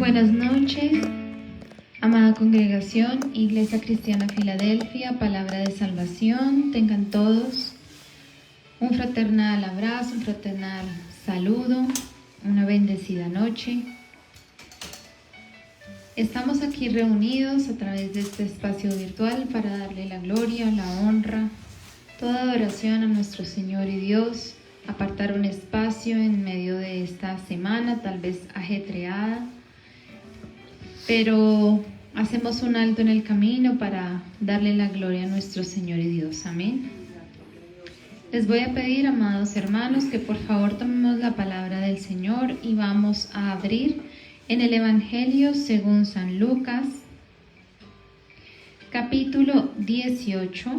Buenas noches, amada congregación, Iglesia Cristiana Filadelfia, palabra de salvación. Tengan todos un fraternal abrazo, un fraternal saludo, una bendecida noche. Estamos aquí reunidos a través de este espacio virtual para darle la gloria, la honra, toda adoración a nuestro Señor y Dios, apartar un espacio en medio de esta semana, tal vez ajetreada, pero hacemos un alto en el camino para darle la gloria a nuestro Señor y Dios. Amén. Les voy a pedir, amados hermanos, que por favor tomemos la palabra del Señor y vamos a abrir en el Evangelio según San Lucas, capítulo 18,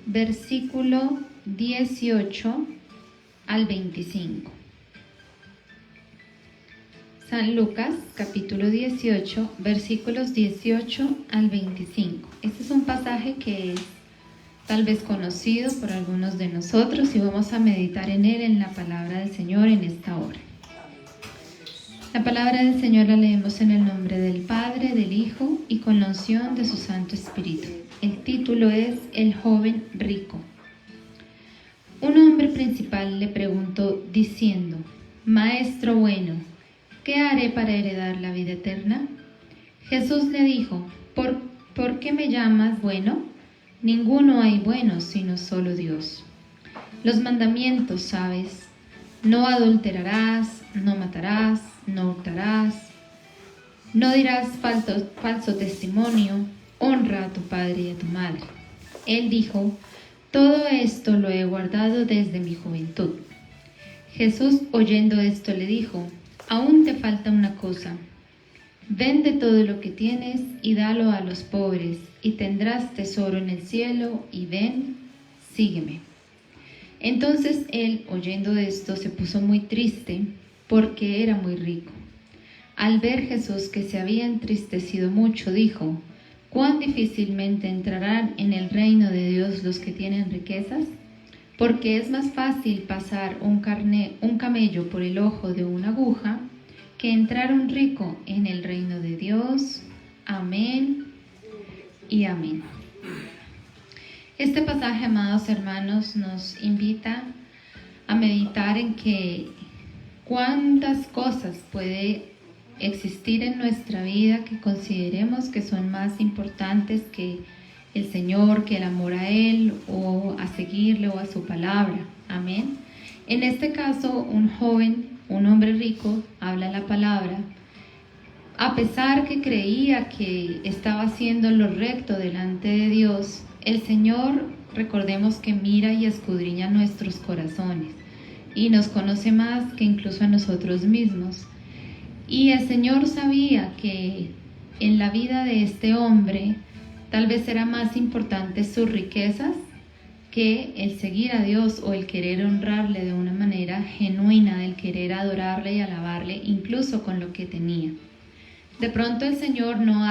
versículo 18 al 25. San Lucas, capítulo 18, versículos 18 al 25. Este es un pasaje que es tal vez conocido por algunos de nosotros y vamos a meditar en él, en la palabra del Señor en esta hora. La palabra del Señor la leemos en el nombre del Padre, del Hijo y con la unción de su Santo Espíritu. El título es El joven rico. Un hombre principal le preguntó diciendo: Maestro bueno, ¿qué haré para heredar la vida eterna? Jesús le dijo: ¿Por qué me llamas bueno? Ninguno hay bueno sino solo Dios. Los mandamientos, ¿sabes? No adulterarás, no matarás, no hurtarás, no dirás falso testimonio, honra a tu padre y a tu madre. Él dijo: todo esto lo he guardado desde mi juventud. Jesús, oyendo esto, le dijo: aún te falta una cosa. Vende todo lo que tienes y dalo a los pobres, y tendrás tesoro en el cielo, y ven, sígueme. Entonces él, oyendo esto, se puso muy triste, porque era muy rico. Al ver Jesús que se había entristecido mucho, dijo: ¿cuán difícilmente entrarán en el reino de Dios los que tienen riquezas? Porque es más fácil pasar un camello por el ojo de una aguja que entrar un rico en el reino de Dios. Amén y amén. Este pasaje, amados hermanos, nos invita a meditar en que cuántas cosas puede existir en nuestra vida que consideremos que son más importantes que el Señor, que el amor a Él o a seguirle o a su palabra. Amén. En este caso, un joven, un hombre rico, habla la palabra. A pesar que creía que estaba haciendo lo recto delante de Dios, el Señor, recordemos que mira y escudriña nuestros corazones y nos conoce más que incluso a nosotros mismos. Y el Señor sabía que en la vida de este hombre tal vez era más importante sus riquezas que el seguir a Dios o el querer honrarle de una manera genuina, el querer adorarle y alabarle incluso con lo que tenía. De pronto el Señor no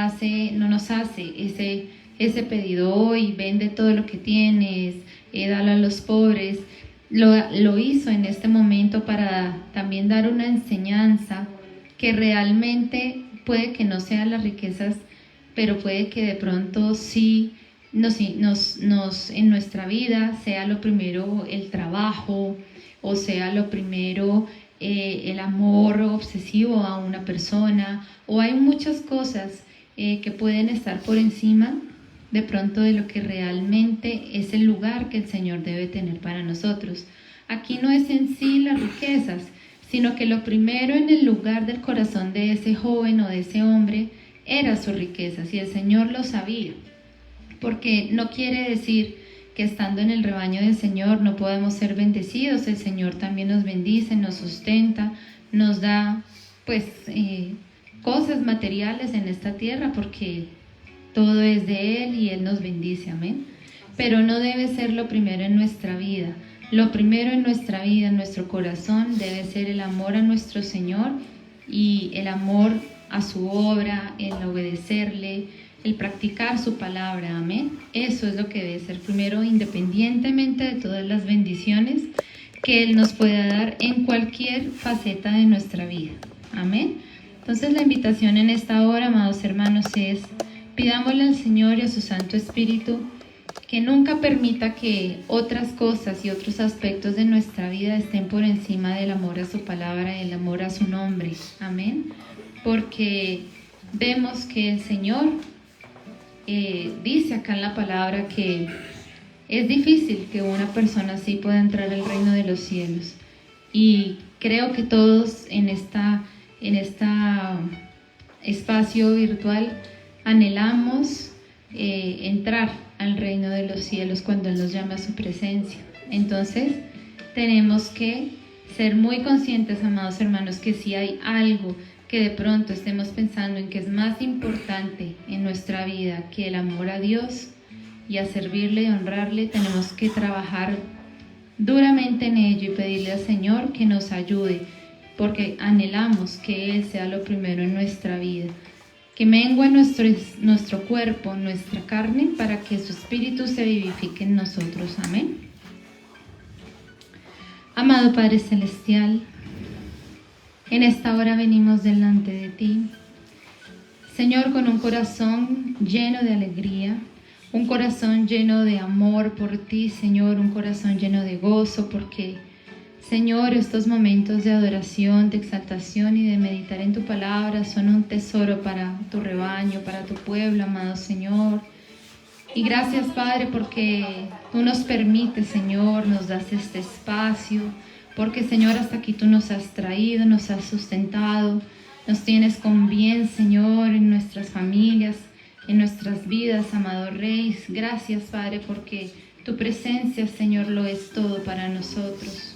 nos hace ese pedido hoy: vende todo lo que tienes, dalo a los pobres. Lo hizo en este momento para también dar una enseñanza que realmente puede que no sean las riquezas, pero puede que de pronto sí en nuestra vida sea lo primero el trabajo, o sea lo primero el amor obsesivo a una persona, o hay muchas cosas que pueden estar por encima de pronto de lo que realmente es el lugar que el Señor debe tener para nosotros. Aquí no es en sí las riquezas, sino que lo primero en el lugar del corazón de ese joven o de ese hombre era sus riquezas, y el Señor lo sabía, porque no quiere decir que estando en el rebaño del Señor no podemos ser bendecidos. El Señor también nos bendice, nos sustenta, nos da cosas materiales en esta tierra, porque todo es de Él y Él nos bendice, amén. Pero no debe ser lo primero en nuestra vida. Lo primero en nuestra vida, en nuestro corazón, debe ser el amor a nuestro Señor y el amor a su obra, el obedecerle, el practicar su palabra, amén. Eso es lo que debe ser primero, independientemente de todas las bendiciones que Él nos pueda dar en cualquier faceta de nuestra vida, amén. Entonces la invitación en esta hora, amados hermanos, es pidámosle al Señor y a su Santo Espíritu que nunca permita que otras cosas y otros aspectos de nuestra vida estén por encima del amor a su palabra y el amor a su nombre. Amén. Porque vemos que el Señor dice acá en la palabra que es difícil que una persona así pueda entrar al reino de los cielos. Y creo que todos en esta espacio virtual anhelamos entrar al reino de los cielos cuando Él nos llama a su presencia. Entonces tenemos que ser muy conscientes, amados hermanos, que si hay algo que de pronto estemos pensando en que es más importante en nuestra vida que el amor a Dios y a servirle y honrarle, tenemos que trabajar duramente en ello y pedirle al Señor que nos ayude, porque anhelamos que Él sea lo primero en nuestra vida, que mengue nuestro cuerpo, nuestra carne, para que su Espíritu se vivifique en nosotros. Amén. Amado Padre Celestial, en esta hora venimos delante de ti, Señor, con un corazón lleno de alegría, un corazón lleno de amor por ti, Señor, un corazón lleno de gozo, porque, Señor, estos momentos de adoración, de exaltación y de meditar en tu palabra son un tesoro para tu rebaño, para tu pueblo, amado Señor. Y gracias, Padre, porque tú nos permites, Señor, nos das este espacio, porque, Señor, hasta aquí tú nos has traído, nos has sustentado, nos tienes con bien, Señor, en nuestras familias, en nuestras vidas, amado Rey. Gracias, Padre, porque tu presencia, Señor, lo es todo para nosotros.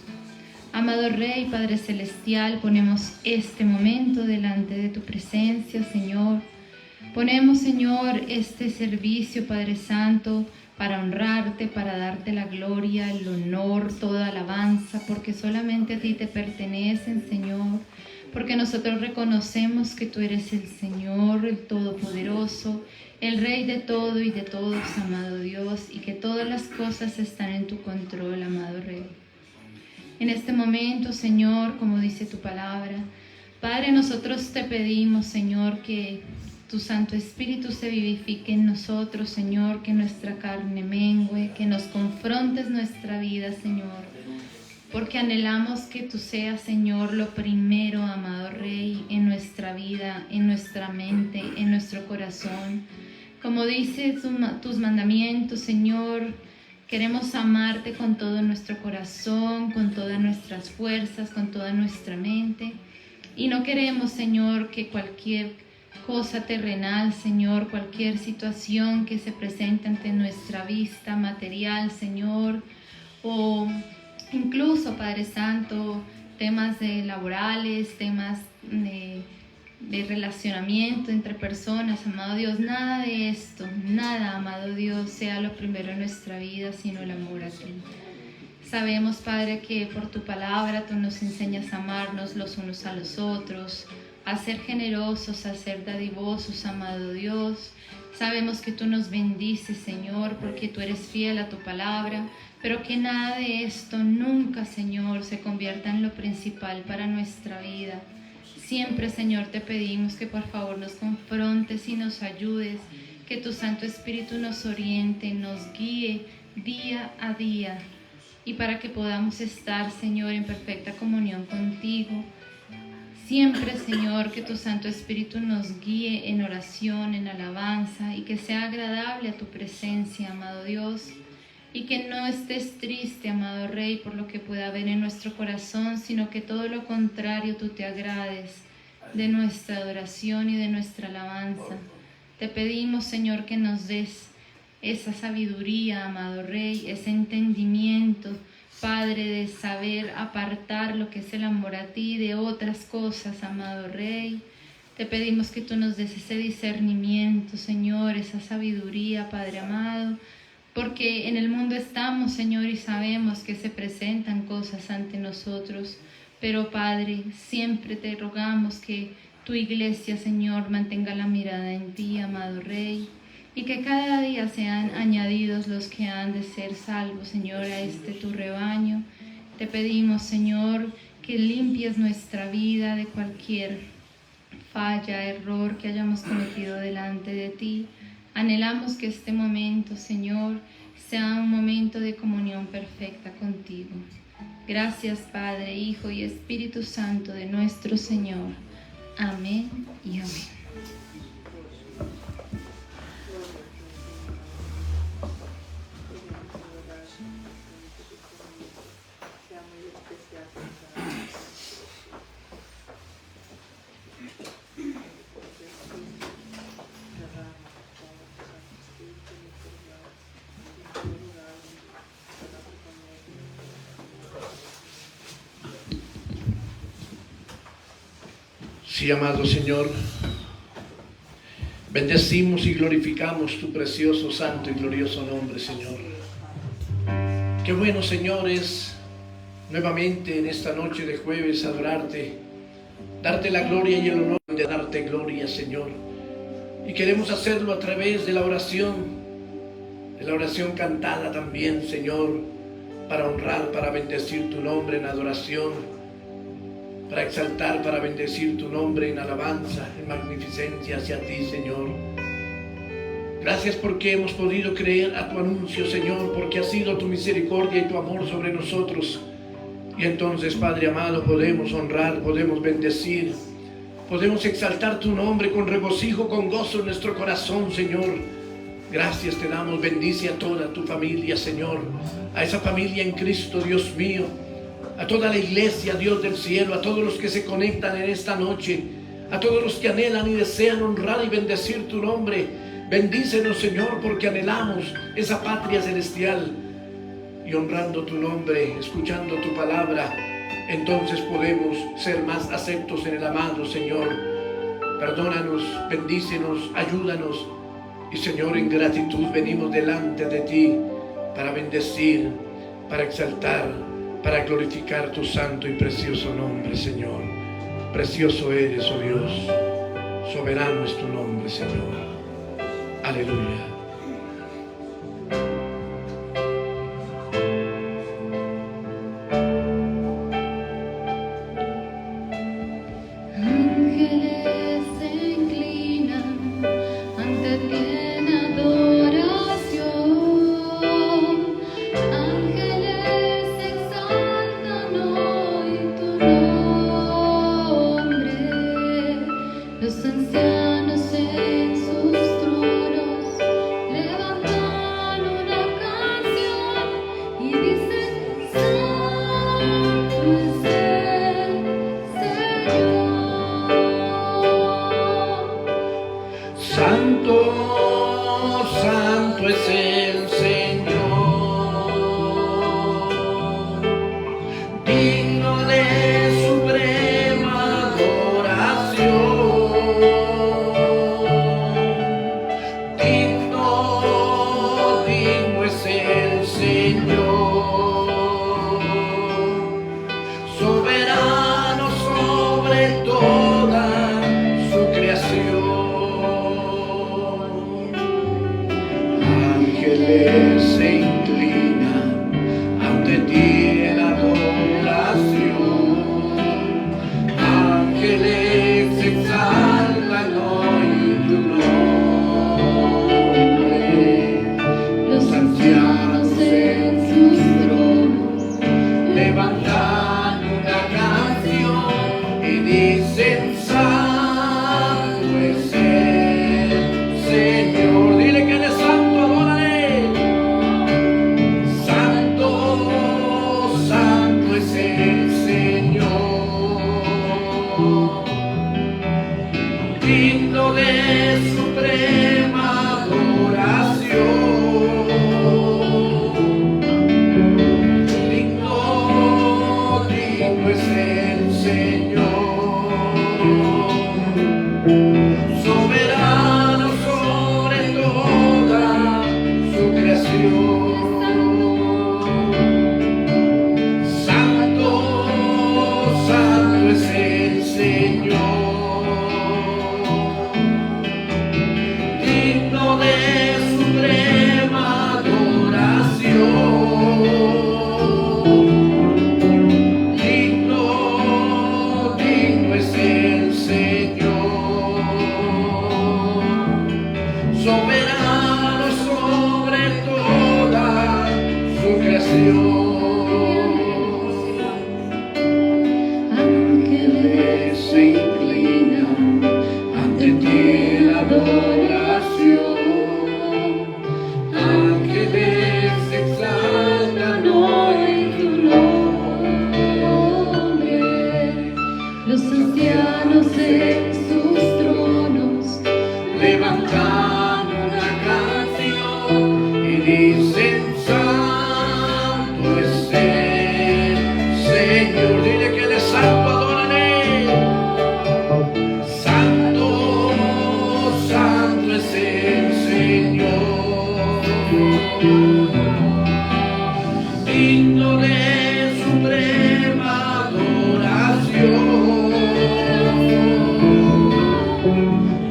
Amado Rey, Padre Celestial, ponemos este momento delante de tu presencia, Señor. Ponemos, Señor, este servicio, Padre Santo, para honrarte, para darte la gloria, el honor, toda alabanza, porque solamente a ti te pertenecen, Señor. Porque nosotros reconocemos que tú eres el Señor, el Todopoderoso, el Rey de todo y de todos, amado Dios, y que todas las cosas están en tu control, amado Rey. En este momento, Señor, como dice tu palabra, Padre, nosotros te pedimos, Señor, que tu Santo Espíritu se vivifique en nosotros, Señor, que nuestra carne mengue, que nos confrontes nuestra vida, Señor, porque anhelamos que tú seas, Señor, lo primero, amado Rey, en nuestra vida, en nuestra mente, en nuestro corazón. Como dice tus mandamientos, Señor, queremos amarte con todo nuestro corazón, con todas nuestras fuerzas, con toda nuestra mente. Y no queremos, Señor, que cualquier cosa terrenal, Señor, cualquier situación que se presente ante nuestra vista material, Señor, o incluso, Padre Santo, temas laborales, temas de relacionamiento entre personas, amado Dios, nada de esto, nada, amado Dios, sea lo primero en nuestra vida, sino el amor a ti. Sabemos, Padre, que por tu palabra tú nos enseñas a amarnos los unos a los otros, a ser generosos, a ser dadivosos, amado Dios. Sabemos que tú nos bendices, Señor, porque tú eres fiel a tu palabra, pero que nada de esto nunca, Señor, se convierta en lo principal para nuestra vida. Siempre, Señor, te pedimos que por favor nos confrontes y nos ayudes, que tu Santo Espíritu nos oriente, nos guíe día a día, y para que podamos estar, Señor, en perfecta comunión contigo. Siempre, Señor, que tu Santo Espíritu nos guíe en oración, en alabanza, y que sea agradable a tu presencia, amado Dios, y que no estés triste, amado Rey, por lo que pueda haber en nuestro corazón, sino que todo lo contrario tú te agrades de nuestra adoración y de nuestra alabanza. Te pedimos, Señor, que nos des esa sabiduría, amado Rey, ese entendimiento, Padre, de saber apartar lo que es el amor a ti de otras cosas, amado Rey. Te pedimos que tú nos des ese discernimiento, Señor, esa sabiduría, Padre amado, porque en el mundo estamos, Señor, y sabemos que se presentan cosas ante nosotros, pero, Padre, siempre te rogamos que tu iglesia, Señor, mantenga la mirada en ti, amado Rey, y que cada día sean añadidos los que han de ser salvos, Señor, a este tu rebaño. Te pedimos, Señor, que limpies nuestra vida de cualquier falla, error que hayamos cometido delante de ti. Anhelamos que este momento, Señor, sea un momento de comunión perfecta contigo. Gracias, Padre, Hijo y Espíritu Santo de nuestro Señor. Amén y amén. Sí, amado Señor, bendecimos y glorificamos tu precioso, santo y glorioso nombre, Señor. Qué bueno, Señor, es nuevamente en esta noche de jueves adorarte, darte la gloria y el honor de darte gloria, Señor. Y queremos hacerlo a través de la oración cantada también, Señor, para honrar, para bendecir tu nombre en adoración, para exaltar, para bendecir tu nombre en alabanza, en magnificencia hacia ti, Señor. Gracias porque hemos podido creer a tu anuncio, Señor, porque ha sido tu misericordia y tu amor sobre nosotros. Y entonces, Padre amado, podemos honrar, podemos bendecir, podemos exaltar tu nombre con regocijo, con gozo en nuestro corazón, Señor. Gracias te damos, bendice a toda tu familia, Señor, a esa familia en Cristo, Dios mío, a toda la iglesia, Dios del cielo, a todos los que se conectan en esta noche, a todos los que anhelan y desean honrar y bendecir tu nombre. Bendícenos, Señor, porque anhelamos esa patria celestial, y honrando tu nombre, escuchando tu palabra, entonces podemos ser más aceptos en el amado, Señor. Perdónanos, bendícenos, ayúdanos, y Señor, en gratitud venimos delante de ti para bendecir, para exaltar, para glorificar tu santo y precioso nombre, Señor. Precioso eres, oh Dios, soberano es tu nombre, Señor. Aleluya. Señor, dile que eres santo, adórale. soberano sobre toda su creación. Ángeles se inclinan ante ti en adoración. Ángeles exaltan hoy tu nombre. Los ancianos en sus tronos levantan una canción y dicen: Santo es el Señor. Dile que Él es santo, adórale. Santo, santo es el Señor, digno de suprema adoración.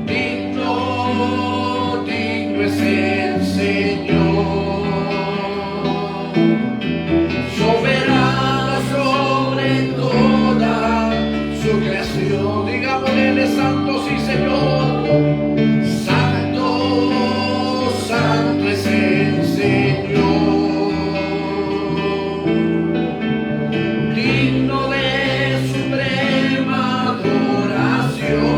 Digno es el Señor, soberano sobre toda su creación. Digámosle: Él es santo, sí, Señor. Santo, santo es el Señor, digno de suprema adoración.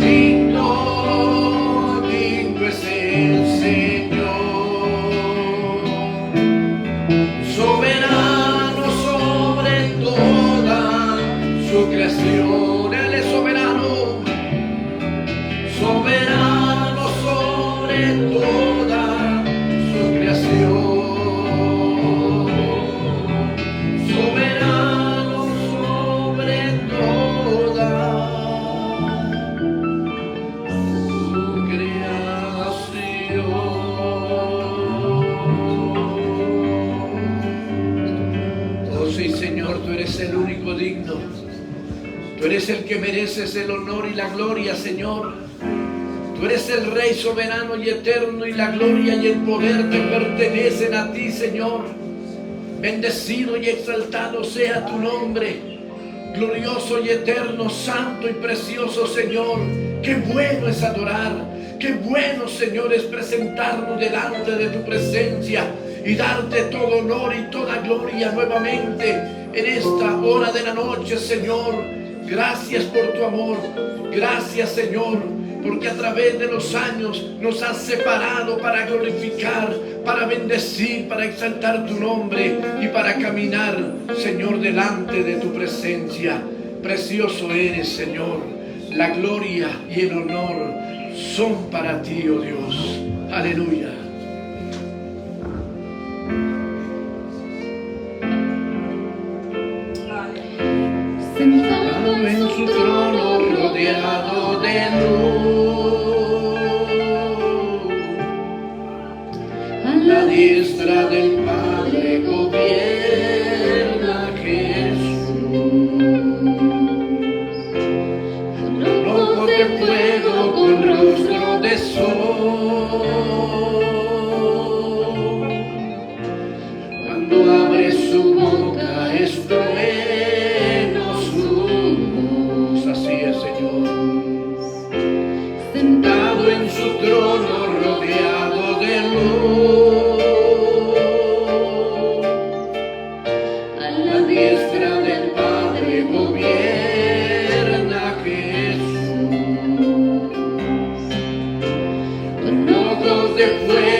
Digno es el Señor, soberano sobre toda su creación. Él es soberano, soberano sobre toda su creación. Soberano sobre toda su creación. Oh sí, Señor, tú eres el único digno. Tú eres el que mereces el honor y la gloria, Señor. Tú eres el Rey soberano y eterno, y la gloria y el poder te pertenecen a ti, Señor. Bendecido y exaltado sea tu nombre, glorioso y eterno, santo y precioso, Señor. Qué bueno es adorar, qué bueno, Señor, es presentarnos delante de tu presencia y darte todo honor y toda gloria nuevamente en esta hora de la noche, Señor. Gracias por tu amor, gracias, Señor, porque a través de los años nos has separado para glorificar, para bendecir, para exaltar tu nombre y para caminar, Señor, delante de tu presencia. Precioso eres, Señor. La gloria y el honor son para ti, oh Dios. Aleluya. sentado En su trono rodeado de luz, a la diestra del Padre gobierna Jesús. Con ojos de fuego, con rostro de sol, cuando abre su boca es trueno su voz. Así es, Señor. Sentado en su trono rodeado de luz, a la diestra del Padre gobierna Jesús. Con ojos de fuego,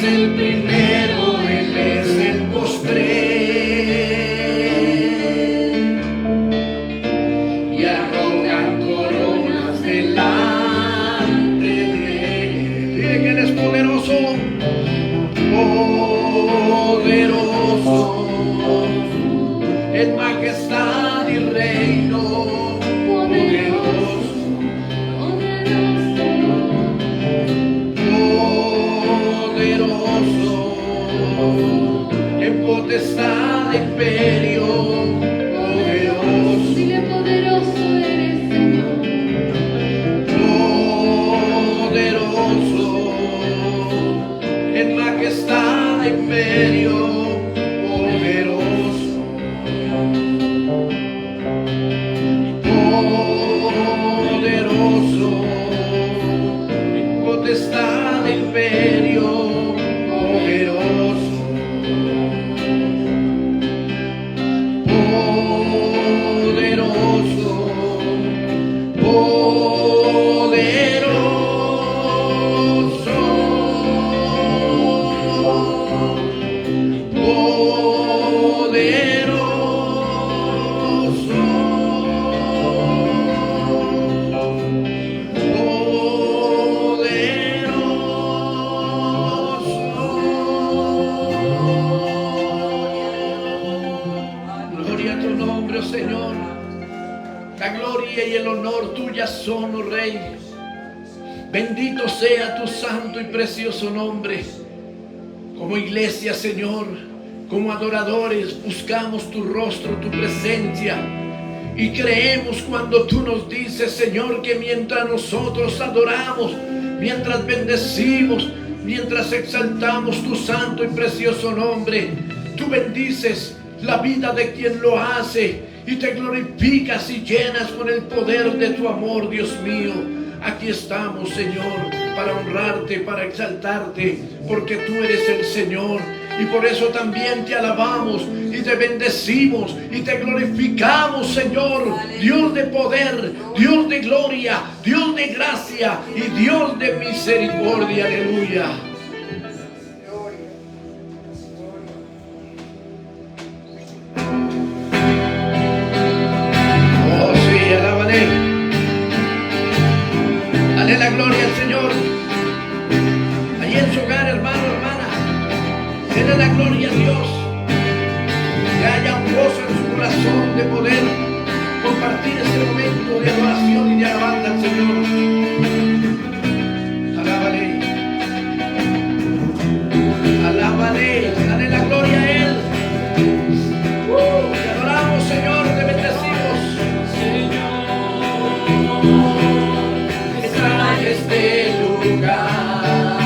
el primero, Él es el postrer, y arrojan coronas delante de Él. Dile que Él es poderoso, poderoso, en majestad y reino, poderoso, en potestad de imperio, poderoso. Dile poderoso eres, Señor. Poderoso, en majestad de imperio, poderoso. Poderoso, en potestad de imperio, poderoso. Señor, la gloria y el honor tuyas son, oh Rey. Bendito sea tu santo y precioso nombre. Como iglesia, Señor, como adoradores, buscamos tu rostro, tu presencia, y creemos cuando tú nos dices, Señor, que mientras nosotros adoramos, mientras bendecimos, mientras exaltamos tu santo y precioso nombre, tú bendices la vida de quien lo hace y te glorificas y llenas con el poder de tu amor, Dios mío. Aquí estamos, Señor, para honrarte, para exaltarte, porque tú eres el Señor, y por eso también te alabamos y te bendecimos y te glorificamos, Señor, Dios de poder, Dios de gloria, Dios de gracia y Dios de misericordia. Aleluya. Dale la gloria al Señor. Allí en su hogar, hermano, hermana, dale la gloria a Dios. Que haya un gozo en su corazón de poder compartir este momento de adoración y de alabanza al Señor. Alábale. Alábale. Dale la gloria a Él. Te adoramos, Señor, te bendecimos. Este lugar,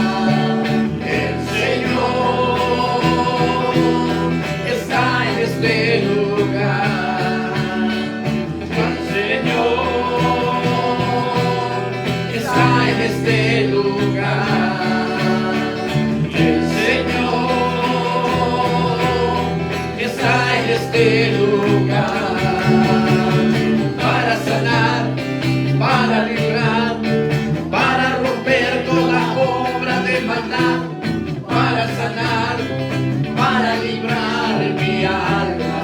el Señor está en este lugar, el Señor está en este lugar, el Señor está en este lugar, para sanar, para librar, para sanar, para librar mi alma.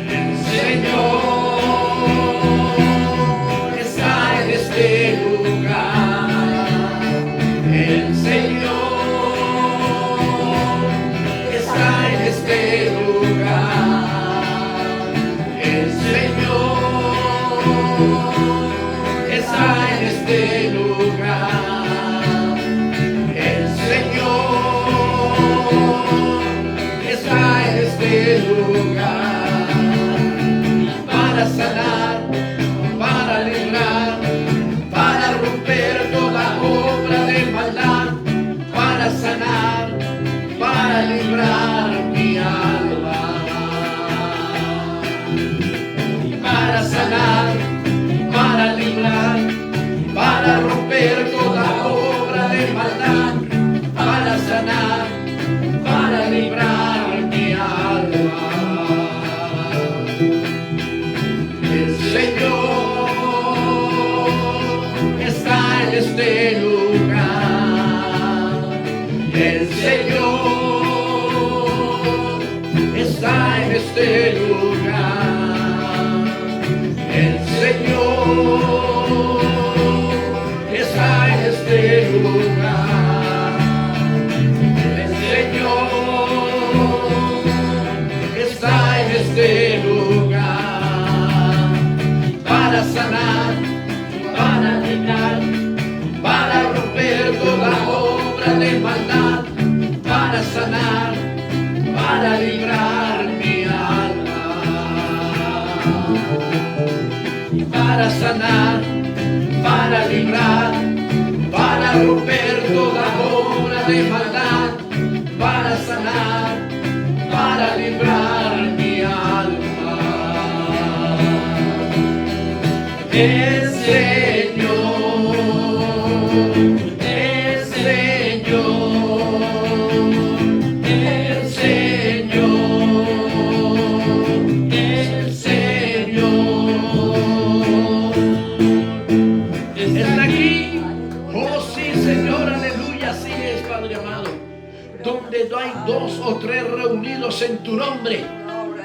El Señor está en este lugar. El Señor está en este lugar. El Señor está en este lugar. lugar. El Señor está en este lugar para sanar, para librar, para romper toda obra de maldad, para sanar, para librar mi alma, para sanar, para librar, para romper toda obra de maldad, para sanar, para librar mi alma. El Señor, el Señor, el Señor, el Señor está aquí. Oh sí, Señor, aleluya, así es, Padre amado. Donde no hay dos o tres reunidos en tu nombre,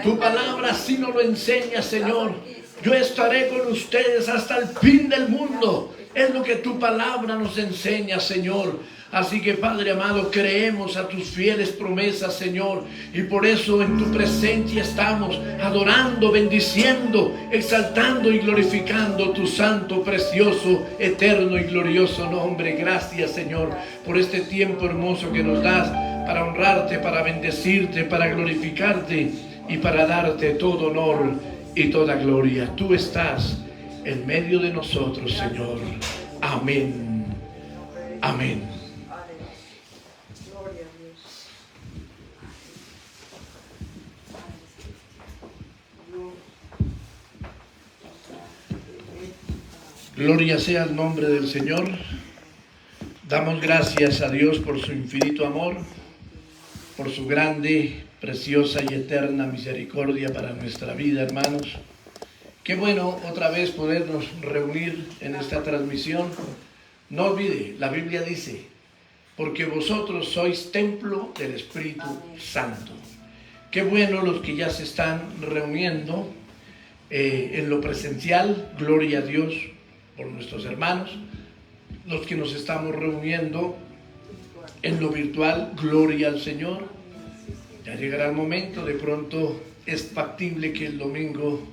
tu palabra así nos lo enseña, Señor. Yo estaré con ustedes hasta el fin del mundo. Es lo que tu palabra nos enseña, Señor. Así que, Padre amado, creemos a tus fieles promesas, Señor. Y por eso en tu presencia estamos adorando, bendiciendo, exaltando y glorificando tu santo, precioso, eterno y glorioso nombre. Gracias, Señor, por este tiempo hermoso que nos das para honrarte, para bendecirte, para glorificarte y para darte todo honor y toda gloria. Tú estás en medio de nosotros, Señor. Amén. Amén. Gloria sea el nombre del Señor. Damos gracias a Dios por su infinito amor, por su grande, preciosa y eterna misericordia para nuestra vida, hermanos. Qué bueno otra vez podernos reunir en esta transmisión. No olvide, la Biblia dice, porque vosotros sois templo del Espíritu Santo. Qué bueno los que ya se están reuniendo en lo presencial, gloria a Dios por nuestros hermanos. Los que nos estamos reuniendo en lo virtual, gloria al Señor. Ya llegará el momento, de pronto es factible que el domingo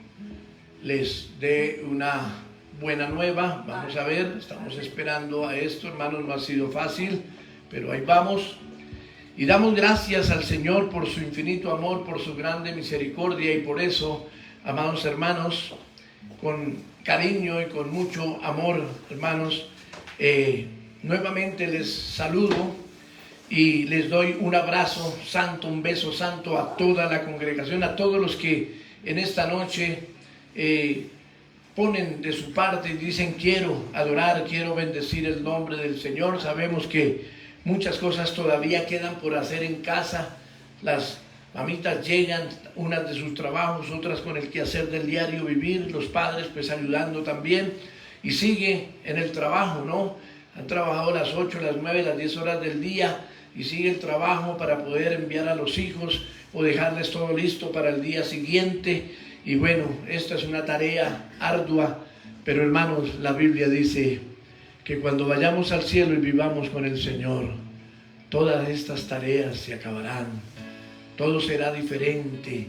les dé una buena nueva. Vamos a ver, estamos esperando a esto, hermanos, no ha sido fácil, pero ahí vamos. Y damos gracias al Señor por su infinito amor, por su grande misericordia, y por eso, amados hermanos, con cariño y con mucho amor, hermanos, nuevamente les saludo y les doy un abrazo santo, un beso santo a toda la congregación, a todos los que en esta noche ponen de su parte y dicen: quiero adorar, quiero bendecir el nombre del Señor. Sabemos que muchas cosas todavía quedan por hacer en casa. Las mamitas llegan, unas de sus trabajos, otras con el quehacer del diario vivir, los padres pues ayudando también, y sigue en el trabajo, ¿no? Han trabajado las 8, las 9, las 10 horas del día, y sigue el trabajo para poder enviar a los hijos o dejarles todo listo para el día siguiente. Y bueno, esta es una tarea ardua, pero hermanos, la Biblia dice que cuando vayamos al cielo y vivamos con el Señor, todas estas tareas se acabarán. Todo será diferente,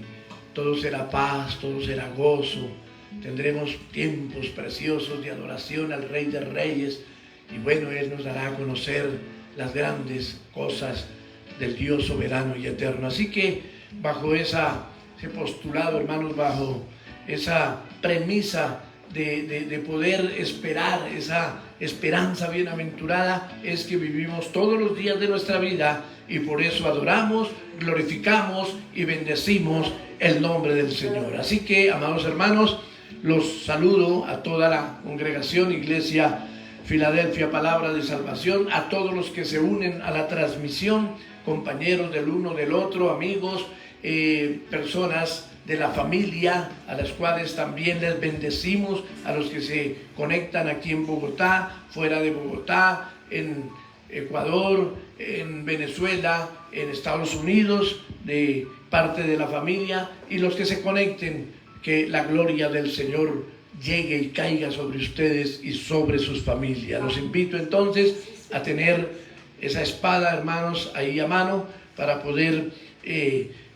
todo será paz, todo será gozo. Tendremos tiempos preciosos de adoración al Rey de Reyes. Y bueno, Él nos dará a conocer las grandes cosas del Dios soberano y eterno. Así que bajo ese postulado, hermanos, bajo esa premisa de poder esperar, esa esperanza bienaventurada, es que vivimos todos los días de nuestra vida, y por eso adoramos, glorificamos y bendecimos el nombre del Señor. Así que, amados hermanos, los saludo a toda la congregación Iglesia Filadelfia Palabra de Salvación, a todos los que se unen a la transmisión, compañeros del uno del otro, amigos, personas de la familia, a las cuales también les bendecimos, a los que se conectan aquí en Bogotá, fuera de Bogotá, en Ecuador, en Venezuela, en Estados Unidos, de parte de la familia, y los que se conecten, que la gloria del Señor llegue y caiga sobre ustedes y sobre sus familias. Los invito entonces a tener esa espada, hermanos, ahí a mano para poder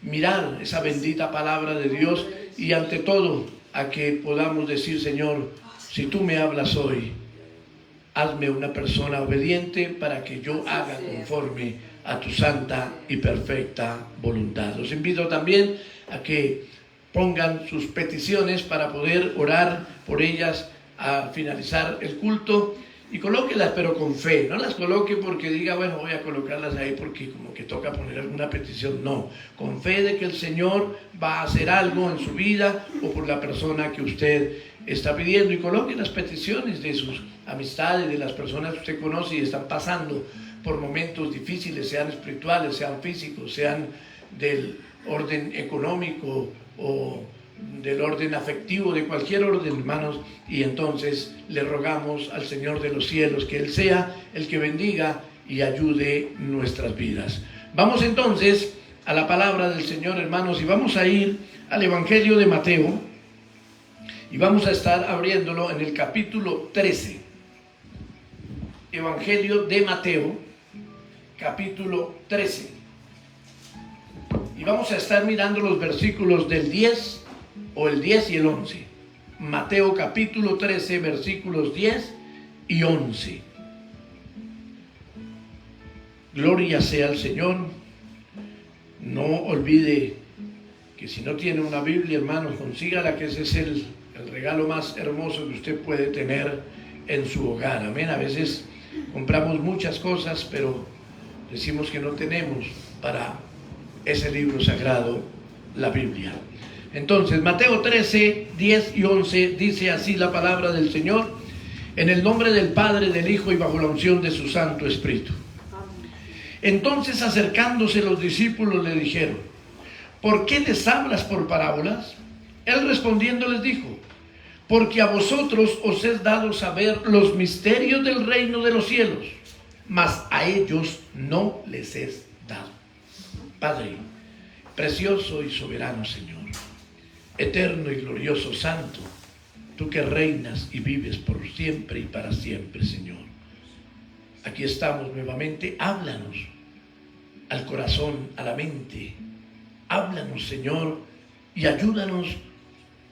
mirar esa bendita palabra de Dios y ante todo a que podamos decir: Señor, si tú me hablas hoy, hazme una persona obediente para que yo haga conforme a tu santa y perfecta voluntad. Los invito también a que pongan sus peticiones para poder orar por ellas al finalizar el culto, y colóquelas pero con fe. No las coloque porque diga, bueno, voy a colocarlas ahí porque como que toca poner alguna petición. No, con fe de que el Señor va a hacer algo en su vida o por la persona que usted está pidiendo, y coloque las peticiones de sus amistades, de las personas que usted conoce y están pasando por momentos difíciles, sean espirituales, sean físicos, sean del orden económico o del orden afectivo, de cualquier orden, hermanos. Y entonces le rogamos al Señor de los cielos que Él sea el que bendiga y ayude nuestras vidas. Vamos entonces a la palabra del Señor, hermanos, y vamos a ir al Evangelio de Mateo y vamos a estar abriéndolo en el capítulo 13. Evangelio de Mateo, capítulo 13. Y vamos a estar mirando los versículos del 10 o el 10 y el 11. Mateo capítulo 13, versículos 10 y 11. Gloria sea al Señor. No olvide que si no tiene una Biblia, hermanos, consígala, que ese es el regalo más hermoso que usted puede tener en su hogar. Amén. A veces compramos muchas cosas, pero decimos que no tenemos para ese libro sagrado, la Biblia. Entonces, Mateo 13, 10 y 11 dice así la palabra del Señor: en el nombre del Padre, del Hijo y bajo la unción de su Santo Espíritu. Entonces, acercándose los discípulos, le dijeron: ¿por qué les hablas por parábolas? Él respondiendo les dijo: porque a vosotros os es dado saber los misterios del reino de los cielos, mas a ellos no les es dado. Padre, precioso y soberano Señor, eterno y glorioso Santo, tú que reinas y vives por siempre y para siempre, Señor. Aquí estamos nuevamente. Háblanos al corazón, a la mente. Háblanos, Señor, y ayúdanos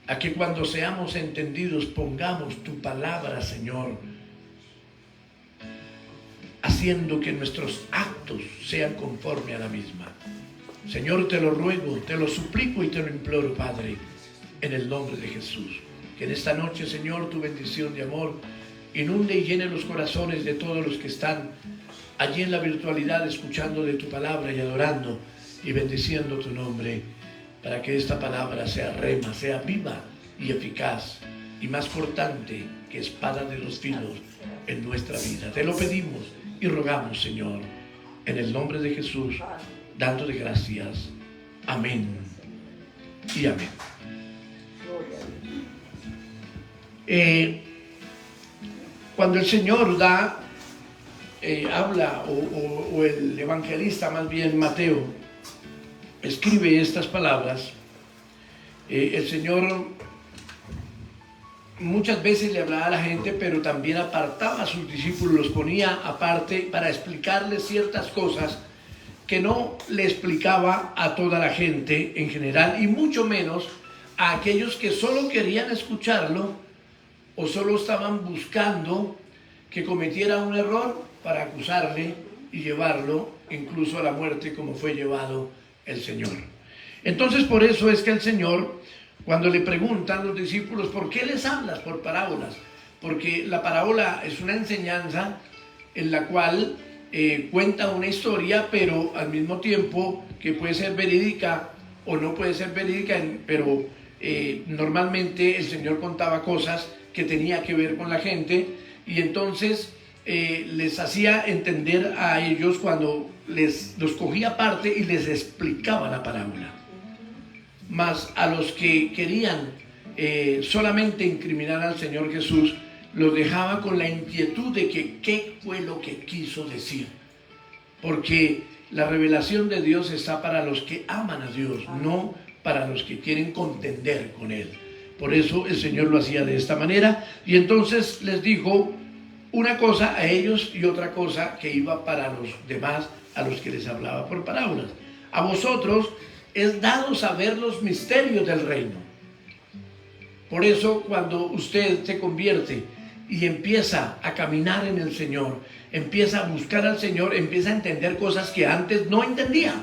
a que cuando seamos entendidos pongamos tu palabra, Señor, haciendo que nuestros actos sean conforme a la misma. Señor, te lo ruego, te lo suplico y te lo imploro, Padre, en el nombre de Jesús. Que en esta noche, Señor, tu bendición de amor inunde y llene los corazones de todos los que están allí en la virtualidad, escuchando de tu palabra y adorando y bendiciendo tu nombre, para que esta palabra sea rema, sea viva y eficaz y más cortante que espada de dos filos en nuestra vida. Te lo pedimos y rogamos, Señor, en el nombre de Jesús, dándote gracias. Amén y amén. Cuando el Señor habla, o el evangelista, más bien Mateo, escribe estas palabras, el Señor muchas veces le hablaba a la gente, pero también apartaba a sus discípulos, los ponía aparte para explicarles ciertas cosas que no le explicaba a toda la gente en general, y mucho menos a aquellos que solo querían escucharlo o solo estaban buscando que cometiera un error para acusarle y llevarlo incluso a la muerte, como fue llevado el Señor. Entonces, por eso es que el Señor, cuando le preguntan los discípulos: ¿por qué les hablas por parábolas? Porque la parábola es una enseñanza en la cual cuenta una historia, pero al mismo tiempo que puede ser verídica o no puede ser verídica, pero normalmente el Señor contaba cosas que tenía que ver con la gente, y entonces les hacía entender a ellos cuando los cogía aparte y les explicaba la parábola. Mas a los que querían solamente incriminar al Señor Jesús, los dejaba con la inquietud de que qué fue lo que quiso decir, porque la revelación de Dios está para los que aman a Dios, no para los que quieren contender con Él. Por eso el Señor lo hacía de esta manera, y entonces les dijo: una cosa a ellos y otra cosa que iba para los demás, a los que les hablaba por parábolas. A vosotros es dado saber los misterios del reino. Por eso, cuando usted se convierte y empieza a caminar en el Señor, empieza a buscar al Señor, empieza a entender cosas que antes no entendía,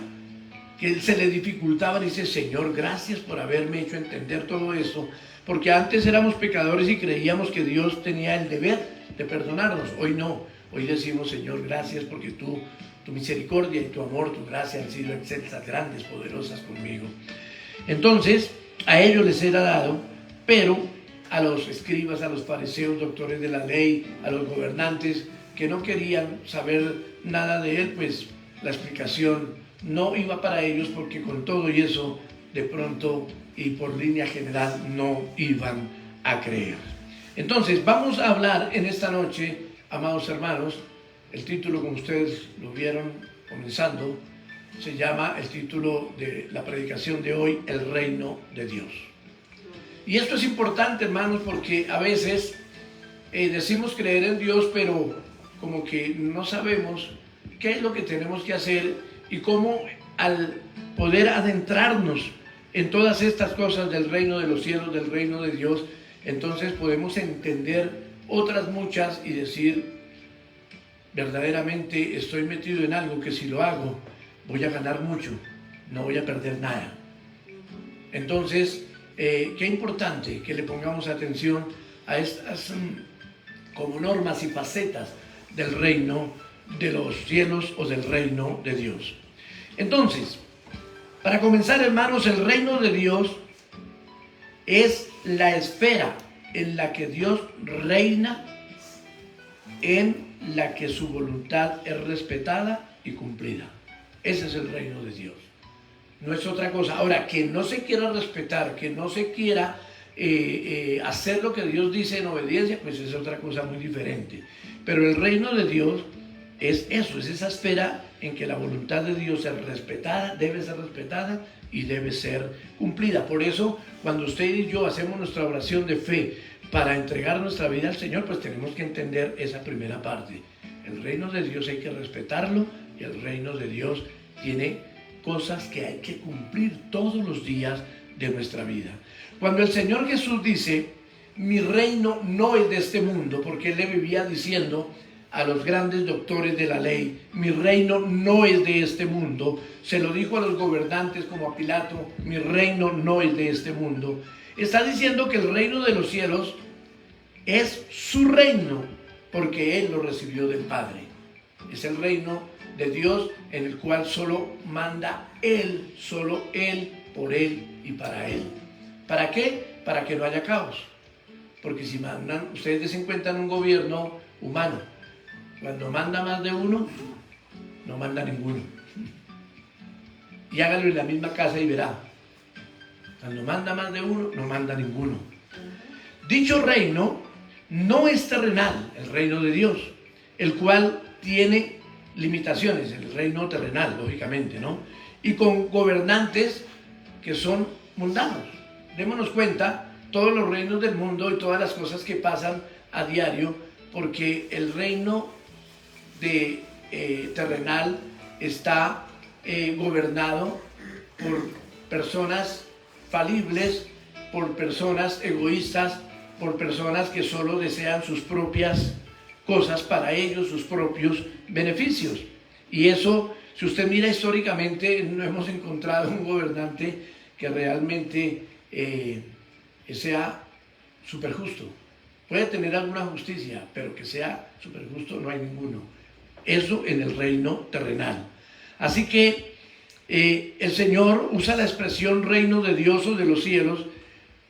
que se le dificultaban, y dice: Señor, gracias por haberme hecho entender todo eso, porque antes éramos pecadores y creíamos que Dios tenía el deber de perdonarnos. Hoy no, hoy decimos: Señor, gracias porque tu misericordia y tu amor, tu gracia han sido excelsas, grandes, poderosas conmigo. Entonces, a ellos les era dado, pero a los escribas, a los fariseos, doctores de la ley, a los gobernantes que no querían saber nada de él, pues la explicación no iba para ellos, porque con todo y eso, de pronto y por línea general, no iban a creer. Entonces, vamos a hablar en esta noche, amados hermanos. El título, como ustedes lo vieron comenzando, se llama, el título de la predicación de hoy, El Reino de Dios. Y esto es importante, hermanos, porque a veces decimos creer en Dios, pero como que no sabemos qué es lo que tenemos que hacer y cómo, al poder adentrarnos en todas estas cosas del reino de los cielos, del reino de Dios, entonces podemos entender otras muchas y decir: verdaderamente estoy metido en algo que si lo hago voy a ganar mucho, no voy a perder nada. Entonces, qué importante que le pongamos atención a estas como normas y facetas del reino de los cielos o del reino de Dios. Entonces, para comenzar, hermanos, el reino de Dios es la esfera en la que Dios reina, en la que su voluntad es respetada y cumplida. Ese es el reino de Dios. No es otra cosa. Ahora, que no se quiera respetar, que no se quiera hacer lo que Dios dice en obediencia, pues es otra cosa muy diferente. Pero el reino de Dios es eso, es esa esfera en que la voluntad de Dios es respetada, debe ser respetada y debe ser cumplida. Por eso, cuando usted y yo hacemos nuestra oración de fe para entregar nuestra vida al Señor, pues tenemos que entender esa primera parte. El reino de Dios hay que respetarlo, y el reino de Dios tiene cosas que hay que cumplir todos los días de nuestra vida. Cuando el Señor Jesús dice: mi reino no es de este mundo, porque Él le vivía diciendo a los grandes doctores de la ley: mi reino no es de este mundo. Se lo dijo a los gobernantes como a Pilato: mi reino no es de este mundo. Está diciendo que el reino de los cielos es su reino, porque Él lo recibió del Padre. Es el reino de Dios en el cual solo manda Él, solo Él, por Él y para Él. ¿Para qué? Para que no haya caos. Porque si mandan, ustedes se encuentran un gobierno humano, cuando manda más de uno, no manda ninguno. Y hágalo en la misma casa y verá. Cuando manda más de uno, no manda ninguno. Dicho reino no es terrenal, el reino de Dios, el cual tiene limitaciones, el reino terrenal, lógicamente, ¿no? Y con gobernantes que son mundanos. Démonos cuenta, todos los reinos del mundo y todas las cosas que pasan a diario, porque el reino terrenal está gobernado por personas falibles, por personas egoístas, por personas que solo desean sus propias cosas para ellos, sus propios beneficios. Y eso, si usted mira históricamente, no hemos encontrado un gobernante que realmente sea súper justo. Puede tener alguna justicia, pero que sea súper justo no hay ninguno. Eso en el reino terrenal. Así que el Señor usa la expresión reino de Dios o de los cielos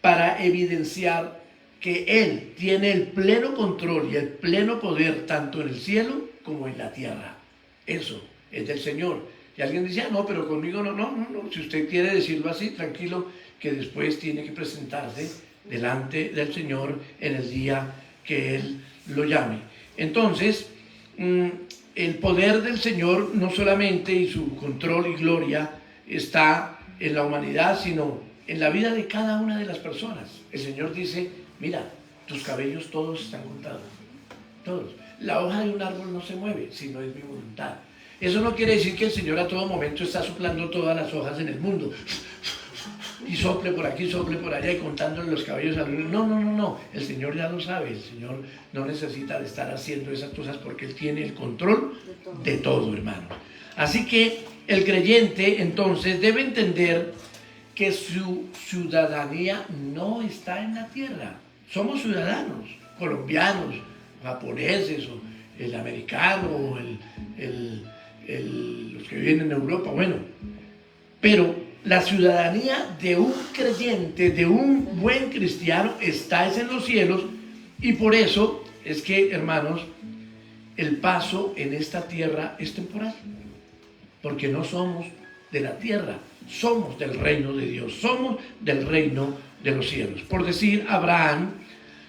para evidenciar que Él tiene el pleno control y el pleno poder tanto en el cielo como en la tierra. Eso es del Señor. Y alguien dice: no, pero conmigo no. Si usted quiere decirlo así, tranquilo, que después tiene que presentarse delante del Señor en el día que Él lo llame. Entonces, el poder del Señor no solamente, y su control y gloria está en la humanidad, sino en la vida de cada una de las personas. El Señor dice: mira, tus cabellos todos están contados, todos. la hoja de un árbol no se mueve, sino es mi voluntad. Eso no quiere decir que el Señor a todo momento está soplando todas las hojas en el mundo. Y sople por aquí, sople por allá y contándole los cabellos a algunos. No. El Señor ya lo sabe. El Señor no necesita de estar haciendo esas cosas porque Él tiene el control de todo, hermano. Así que el creyente entonces debe entender que su ciudadanía no está en la tierra. Somos ciudadanos, colombianos, japoneses, o el americano, o los que viven en Europa, bueno. Pero la ciudadanía de un creyente, de un buen cristiano, está en los cielos, y por eso es que, hermanos, el paso en esta tierra es temporal, porque no somos de la tierra, somos del reino de Dios, somos del reino de los cielos. Por decir, Abraham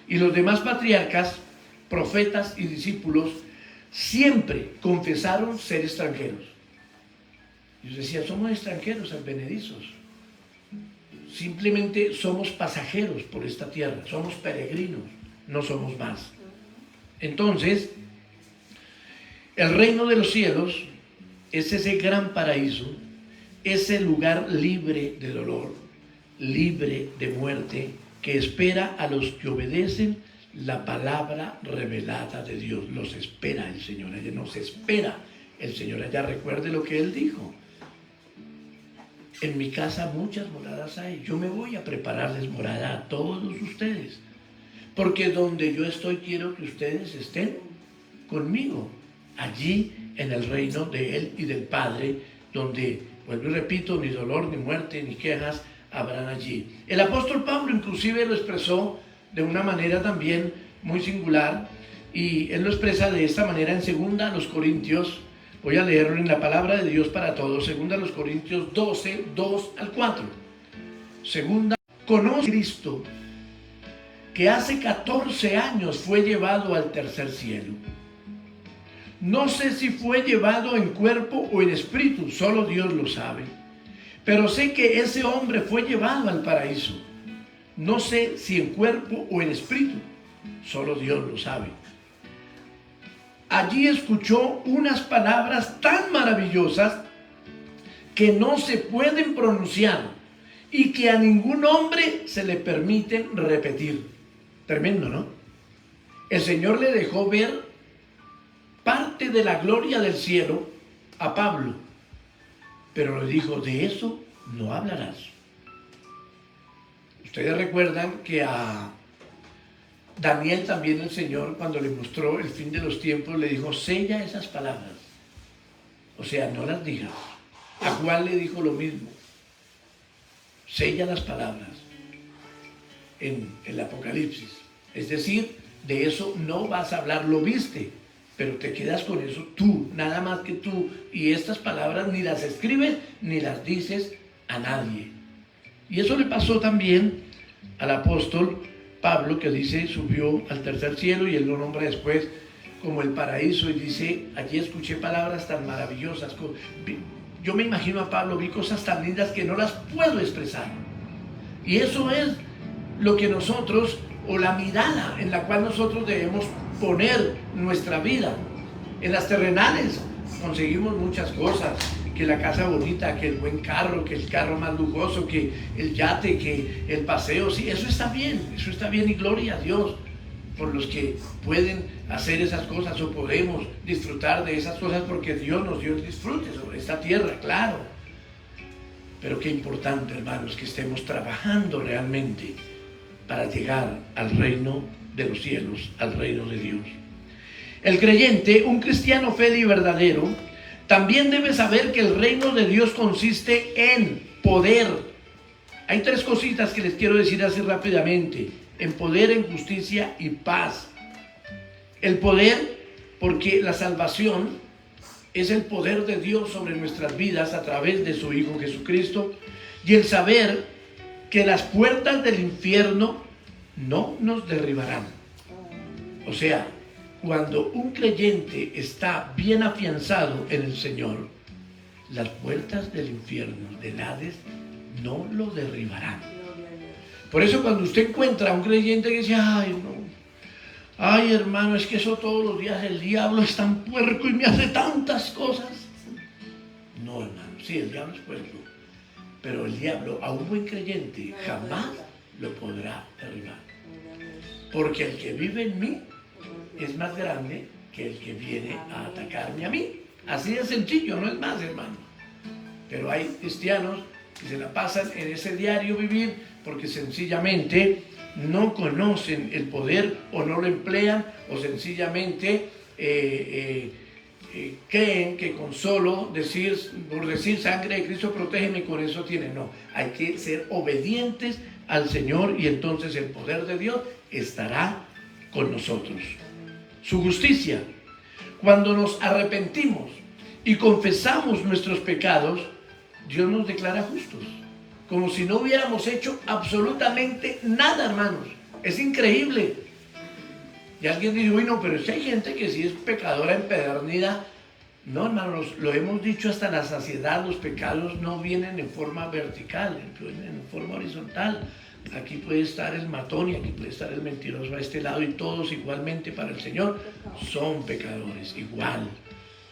y los demás patriarcas, profetas y discípulos siempre confesaron ser extranjeros. Ellos decían, somos extranjeros advenedizos, simplemente somos pasajeros por esta tierra, somos peregrinos, no somos más. Entonces, el reino de los cielos es ese gran paraíso, ese lugar libre de dolor, libre de muerte, que espera a los que obedecen la palabra revelada de Dios. Los espera el Señor, allá nos espera el Señor allá. Recuerde lo que Él dijo: en mi casa muchas moradas hay, yo me voy a prepararles morada a todos ustedes, porque donde yo estoy quiero que ustedes estén conmigo, allí en el reino de Él y del Padre, donde, vuelvo y repito, ni dolor, ni muerte, ni quejas habrán allí. El apóstol Pablo inclusive lo expresó de una manera también muy singular, y él lo expresa de esta manera en 2 Corintios, voy a leerlo en la palabra de Dios para todos, 2 Corintios 12, 2 al 4. Conoce a Cristo, que hace 14 años fue llevado al tercer cielo. No sé si fue llevado en cuerpo o en espíritu, solo Dios lo sabe. Pero sé que ese hombre fue llevado al paraíso. No sé si en cuerpo o en espíritu, solo Dios lo sabe. Allí escuchó unas palabras tan maravillosas que no se pueden pronunciar y que a ningún hombre se le permiten repetir. Tremendo, ¿no? El Señor le dejó ver parte de la gloria del cielo a Pablo, pero le dijo, de eso no hablarás. Ustedes recuerdan que a Daniel también el Señor, cuando le mostró el fin de los tiempos, le dijo, sella esas palabras, o sea, no las digas. A Juan le dijo lo mismo, sella las palabras en el Apocalipsis, es decir, de eso no vas a hablar, lo viste, pero te quedas con eso tú, nada más que tú, y estas palabras ni las escribes ni las dices a nadie. Y eso le pasó también al apóstol Pablo, que dice, subió al tercer cielo, y él lo nombra después como el paraíso, y dice, allí escuché palabras tan maravillosas. Yo me imagino a Pablo, vi cosas tan lindas que no las puedo expresar. Y eso es lo que nosotros, o la mirada en la cual nosotros debemos poner nuestra vida. En las terrenales conseguimos muchas cosas, que la casa bonita, que el buen carro, que el carro más lujoso, que el yate, que el paseo, sí, eso está bien y gloria a Dios por los que pueden hacer esas cosas o podemos disfrutar de esas cosas porque Dios nos dio el disfrute sobre esta tierra, claro. Pero qué importante, hermanos, que estemos trabajando realmente para llegar al reino de los cielos, al reino de Dios. El creyente, un cristiano fiel y verdadero, también debe saber que el reino de Dios consiste en poder. Hay tres cositas que les quiero decir así rápidamente: en poder, en justicia y paz. El poder, porque la salvación es el poder de Dios sobre nuestras vidas a través de su Hijo Jesucristo, y el saber que las puertas del infierno no nos derribarán. O sea, cuando un creyente está bien afianzado en el Señor, las puertas del infierno, del Hades, no lo derribarán. Por eso cuando usted encuentra a un creyente que dice, ay no, Ay, hermano, es que eso todos los días el diablo es tan puerco y me hace tantas cosas. No, hermano, sí, el diablo es puerco, pero el diablo a un buen creyente jamás lo podrá derribar. Porque el que vive en mí es más grande que el que viene a atacarme a mí. Así de sencillo, no es más, hermano. Pero hay cristianos que se la pasan en ese diario vivir porque sencillamente no conocen el poder o no lo emplean, o sencillamente creen que con solo por decir sangre de Cristo protégeme, con eso tienen. No, hay que ser obedientes al Señor y entonces el poder de Dios estará con nosotros. Su justicia, cuando nos arrepentimos y confesamos nuestros pecados, Dios nos declara justos, como si no hubiéramos hecho absolutamente nada, hermanos. Es increíble. Y alguien dice, uy, no, pero es que hay gente que sí es pecadora empedernida. No, hermanos, lo hemos dicho hasta la saciedad, los pecados no vienen en forma vertical, vienen en forma horizontal. Aquí puede estar el matón y aquí puede estar el mentiroso a este lado, y todos igualmente para el Señor son pecadores, igual.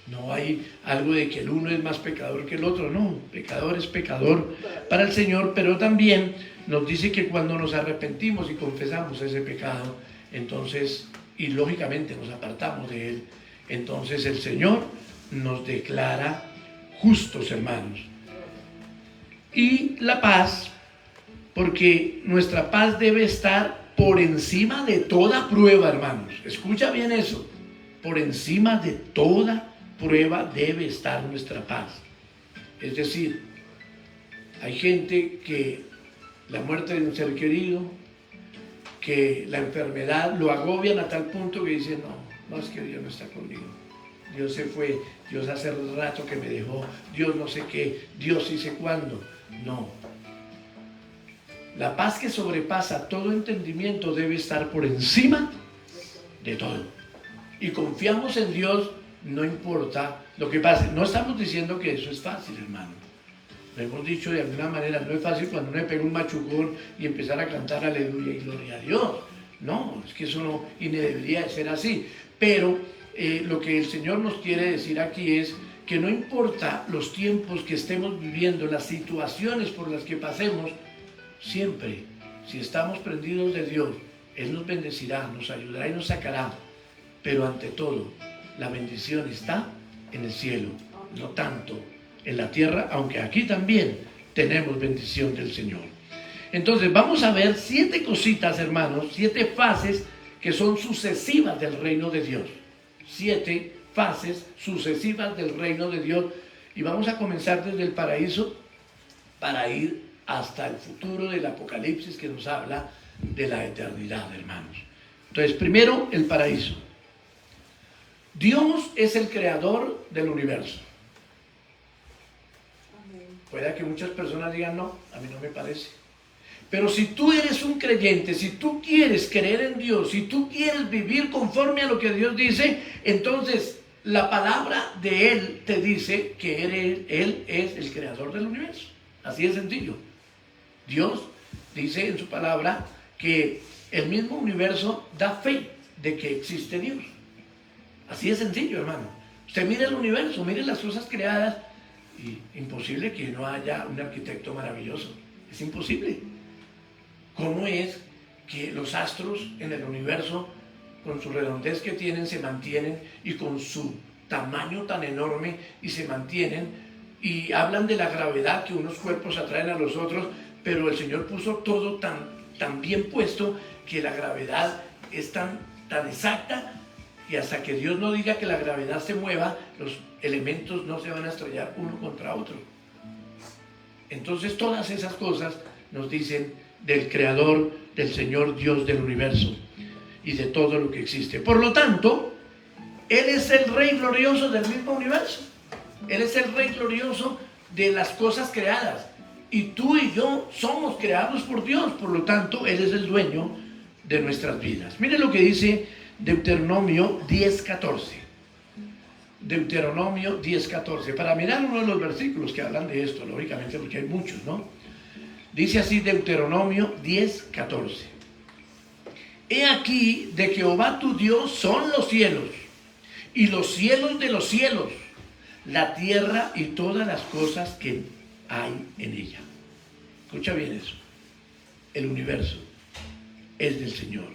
No hay algo de que el uno es más pecador que el otro, no, pecador es pecador para el Señor, pero también nos dice que cuando nos arrepentimos y confesamos ese pecado, entonces, y lógicamente nos apartamos de él, entonces el Señor nos declara justos, hermanos. Y la paz, porque nuestra paz debe estar por encima de toda prueba, hermanos. Escucha bien eso, por encima de toda prueba debe estar nuestra paz. Es decir, hay gente que la muerte de un ser querido, que la enfermedad lo agobian a tal punto que dicen, no, es que Dios no está conmigo. Dios se fue, Dios hace rato que me dejó, Dios no sé qué, Dios sí sé cuándo. No. La paz que sobrepasa todo entendimiento debe estar por encima de todo. Y confiamos en Dios, no importa lo que pase. No estamos diciendo que eso es fácil, hermano. Lo hemos dicho de alguna manera, no es fácil cuando uno le pega un machucón y empezar a cantar aleluya y gloria a Dios. No, es que eso no, y ni debería de ser así. Pero lo que el Señor nos quiere decir aquí es que no importa los tiempos que estemos viviendo, las situaciones por las que pasemos, siempre, si estamos prendidos de Dios, Él nos bendecirá, nos ayudará y nos sacará. Pero ante todo, la bendición está en el cielo, no tanto en la tierra, aunque aquí también tenemos bendición del Señor. Entonces vamos a ver 7 cositas, hermanos, 7 fases que son sucesivas del reino de Dios. 7 fases sucesivas del reino de Dios, y vamos a comenzar desde el paraíso para ir hasta el futuro del Apocalipsis, que nos habla de la eternidad, hermanos. Entonces, primero, el paraíso. Dios es el creador del universo. Puede que muchas personas digan, no, a mí no me parece. Pero si tú eres un creyente, si tú quieres creer en Dios, si tú quieres vivir conforme a lo que Dios dice, entonces la palabra de Él te dice que Él es el creador del universo. Así de sencillo. Dios dice en su palabra que el mismo universo da fe de que existe Dios. Así de sencillo, hermano. Usted mire el universo, mire las cosas creadas, y imposible que no haya un arquitecto maravilloso. Es imposible. ¿Cómo es que los astros en el universo, con su redondez que tienen, se mantienen, y con su tamaño tan enorme, y se mantienen, y hablan de la gravedad, que unos cuerpos atraen a los otros, pero el Señor puso todo tan bien puesto que la gravedad es tan exacta, y hasta que Dios no diga que la gravedad se mueva, los elementos no se van a estrellar uno contra otro. Entonces todas esas cosas nos dicen del Creador, del Señor Dios del universo y de todo lo que existe. Por lo tanto, Él es el Rey glorioso del mismo universo. Él es el Rey glorioso de las cosas creadas. Y tú y yo somos creados por Dios. Por lo tanto, Él es el dueño de nuestras vidas. Mire lo que dice Deuteronomio 10:14. Deuteronomio 10:14. Para mirar uno de los versículos que hablan de esto, lógicamente, porque hay muchos, ¿no? Dice así Deuteronomio 10:14. he aquí, de Jehová tu Dios son los cielos, y los cielos de los cielos, la tierra y todas las cosas que hay en ella. Escucha bien eso. El universo es del Señor.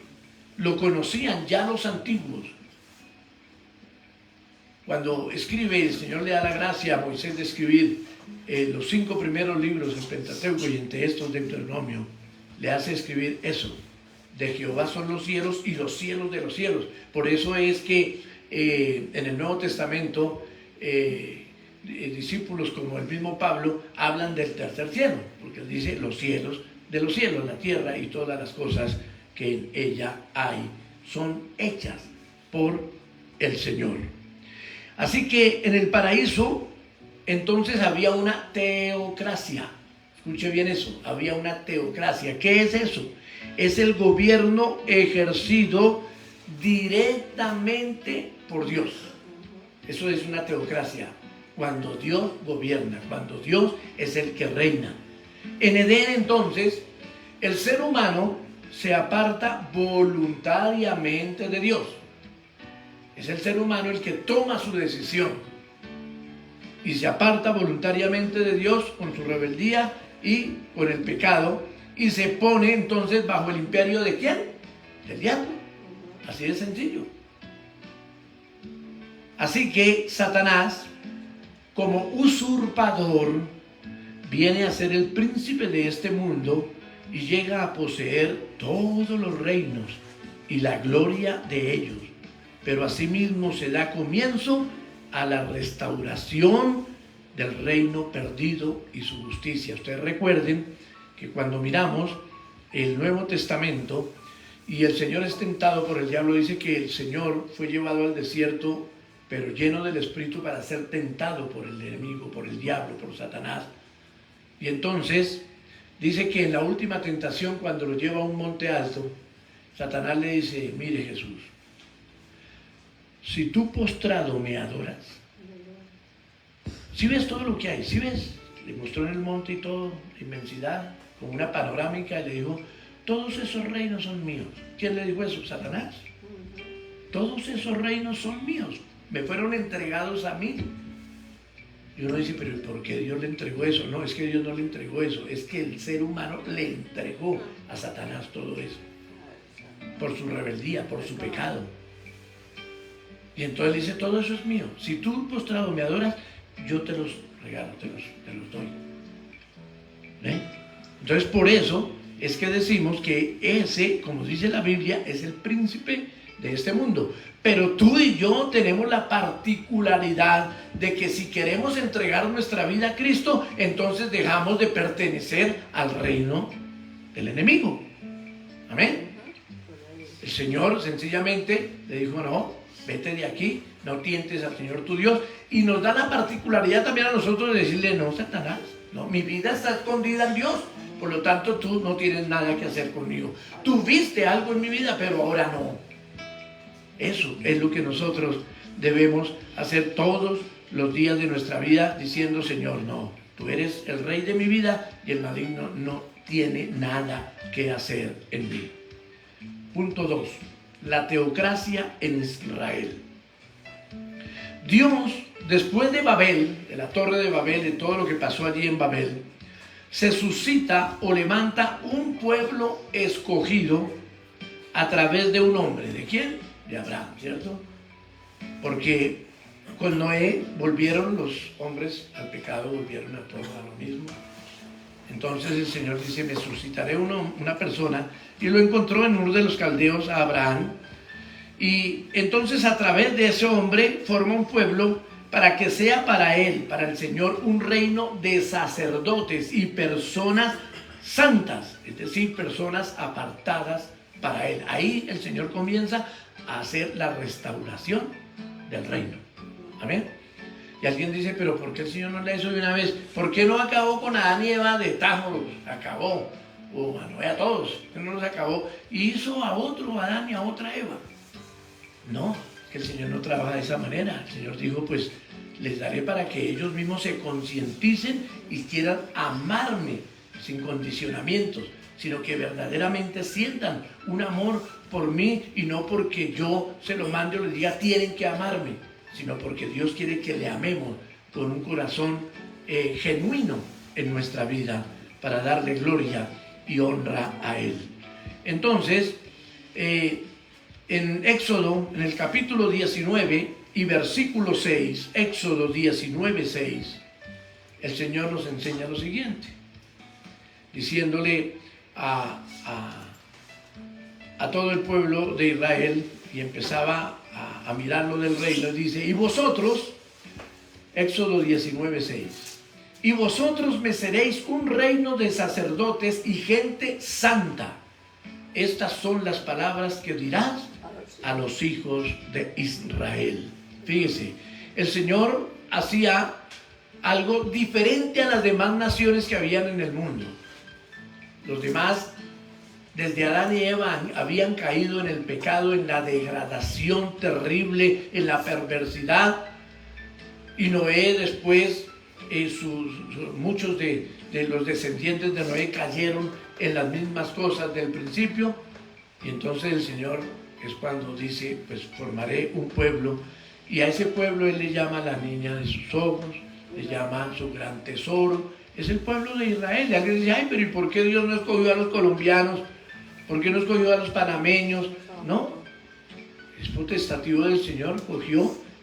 Lo conocían ya los antiguos. Cuando escribe, el Señor le da la gracia a Moisés de escribir los 5 primeros libros del Pentateuco, y entre estos Deuteronomio, le hace escribir eso: de Jehová son los cielos y los cielos de los cielos. Por eso es que en el Nuevo Testamento discípulos como el mismo Pablo hablan del tercer cielo, porque él dice los cielos de los cielos, la tierra y todas las cosas que en ella hay son hechas por el Señor. Así que en el paraíso entonces había una teocracia. Escuche bien eso, había una teocracia. ¿Qué es eso? Es el gobierno ejercido directamente por Dios. Eso es una teocracia, cuando Dios gobierna, cuando Dios es el que reina. En Edén entonces el ser humano se aparta voluntariamente de Dios. Es el ser humano el que toma su decisión y se aparta voluntariamente de Dios con su rebeldía y con el pecado, y se pone entonces bajo el imperio ¿de quién? Del diablo. Así de sencillo. Así que Satanás, como usurpador, viene a ser el príncipe de este mundo y llega a poseer todos los reinos y la gloria de ellos. Pero asimismo se da comienzo a la restauración del reino perdido y su justicia. Ustedes recuerden que cuando miramos el Nuevo Testamento y el Señor es tentado por el diablo, dice que el Señor fue llevado al desierto, pero lleno del Espíritu, para ser tentado por el enemigo, por el diablo, por Satanás. Y entonces dice que en la última tentación, cuando lo lleva a un monte alto, Satanás le dice: mire Jesús, si tú postrado me adoras, si ves todo lo que hay, si ves, le mostró en el monte y todo, la inmensidad, con una panorámica, y le dijo: todos esos reinos son míos. ¿Quién le dijo eso? Satanás. Todos esos reinos son míos, me fueron entregados a mí. Y uno dice: pero ¿por qué Dios le entregó eso? No, es que Dios no le entregó eso, es que el ser humano le entregó a Satanás todo eso, por su rebeldía, por su pecado. Y entonces dice: todo eso es mío, si tú postrado me adoras, yo te los regalo, te los doy. ¿Ven? Entonces por eso es que decimos que ese, como dice la Biblia, es el príncipe de este mundo. Pero tú y yo tenemos la particularidad de que si queremos entregar nuestra vida a Cristo, entonces dejamos de pertenecer al reino del enemigo. Amén. El Señor sencillamente le dijo: no, vete de aquí, no tientes al Señor tu Dios. Y nos da la particularidad también a nosotros de decirle: no, Satanás, no, mi vida está escondida en Dios, por lo tanto tú no tienes nada que hacer conmigo. Tú viste algo en mi vida, pero ahora no. Eso es lo que nosotros debemos hacer todos los días de nuestra vida, diciendo: Señor, no, tú eres el rey de mi vida y el maligno no tiene nada que hacer en mí. Punto 2. La teocracia en Israel. Dios, después de Babel, de la torre de Babel, de todo lo que pasó allí en Babel, se suscita o levanta un pueblo escogido a través de un hombre. ¿De quién? De Abraham, ¿cierto? Porque con Noé volvieron los hombres al pecado, volvieron a todo a lo mismo. Entonces el Señor dice: me suscitaré una persona, y lo encontró en uno de los caldeos a Abraham, y entonces a través de ese hombre forma un pueblo para que sea para él, para el Señor, un reino de sacerdotes y personas santas, es decir, personas apartadas para él. Ahí el Señor comienza a hacer la restauración del reino. Amén. Y alguien dice: pero ¿por qué el Señor no le hizo de una vez? ¿Por qué no acabó con Adán y Eva de tajo? Acabó. O a Noé, a todos. ¿Por qué no los acabó? Y hizo a otro Adán y a otra Eva. No, que el Señor no trabaja de esa manera. El Señor dijo: pues les daré para que ellos mismos se concienticen y quieran amarme sin condicionamientos, sino que verdaderamente sientan un amor por mí, y no porque yo se lo mande o les diga tienen que amarme, sino porque Dios quiere que le amemos con un corazón genuino en nuestra vida, para darle gloria y honra a Él. Entonces, en Éxodo, en el capítulo 19 y versículo 6, Éxodo 19, 6, el Señor nos enseña lo siguiente, diciéndole a todo el pueblo de Israel, y empezaba a mirarlo del reino, dice: y vosotros, Éxodo 19, 6, y vosotros me seréis un reino de sacerdotes y gente santa. Estas son las palabras que dirás a los hijos de Israel. Fíjese, el Señor hacía algo diferente a las demás naciones que habían en el mundo. Los demás, desde Adán y Eva, habían caído en el pecado, en la degradación terrible, en la perversidad. Y Noé después, muchos de los descendientes de Noé cayeron en las mismas cosas del principio. Y entonces el Señor es cuando dice: pues formaré un pueblo, y a ese pueblo Él le llama la niña de sus ojos, le llama su gran tesoro. Es el pueblo de Israel. Y alguien dice: ay, pero ¿y por qué Dios no escogió a los colombianos? ¿Por qué no escogió a los panameños? No, es potestativo del Señor.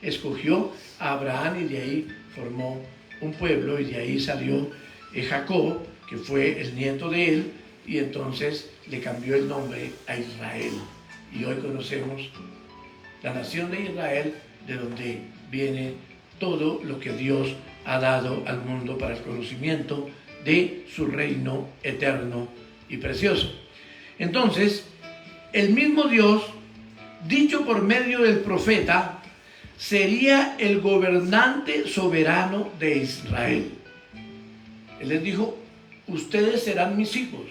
Escogió a Abraham, y de ahí formó un pueblo, y de ahí salió Jacob, que fue el nieto de él, y entonces le cambió el nombre a Israel. Y hoy conocemos la nación de Israel, de donde viene todo lo que Dios ha dado al mundo para el conocimiento de su reino eterno y precioso. Entonces, el mismo Dios, dicho por medio del profeta, sería el gobernante soberano de Israel. Él les dijo: ustedes serán mis hijos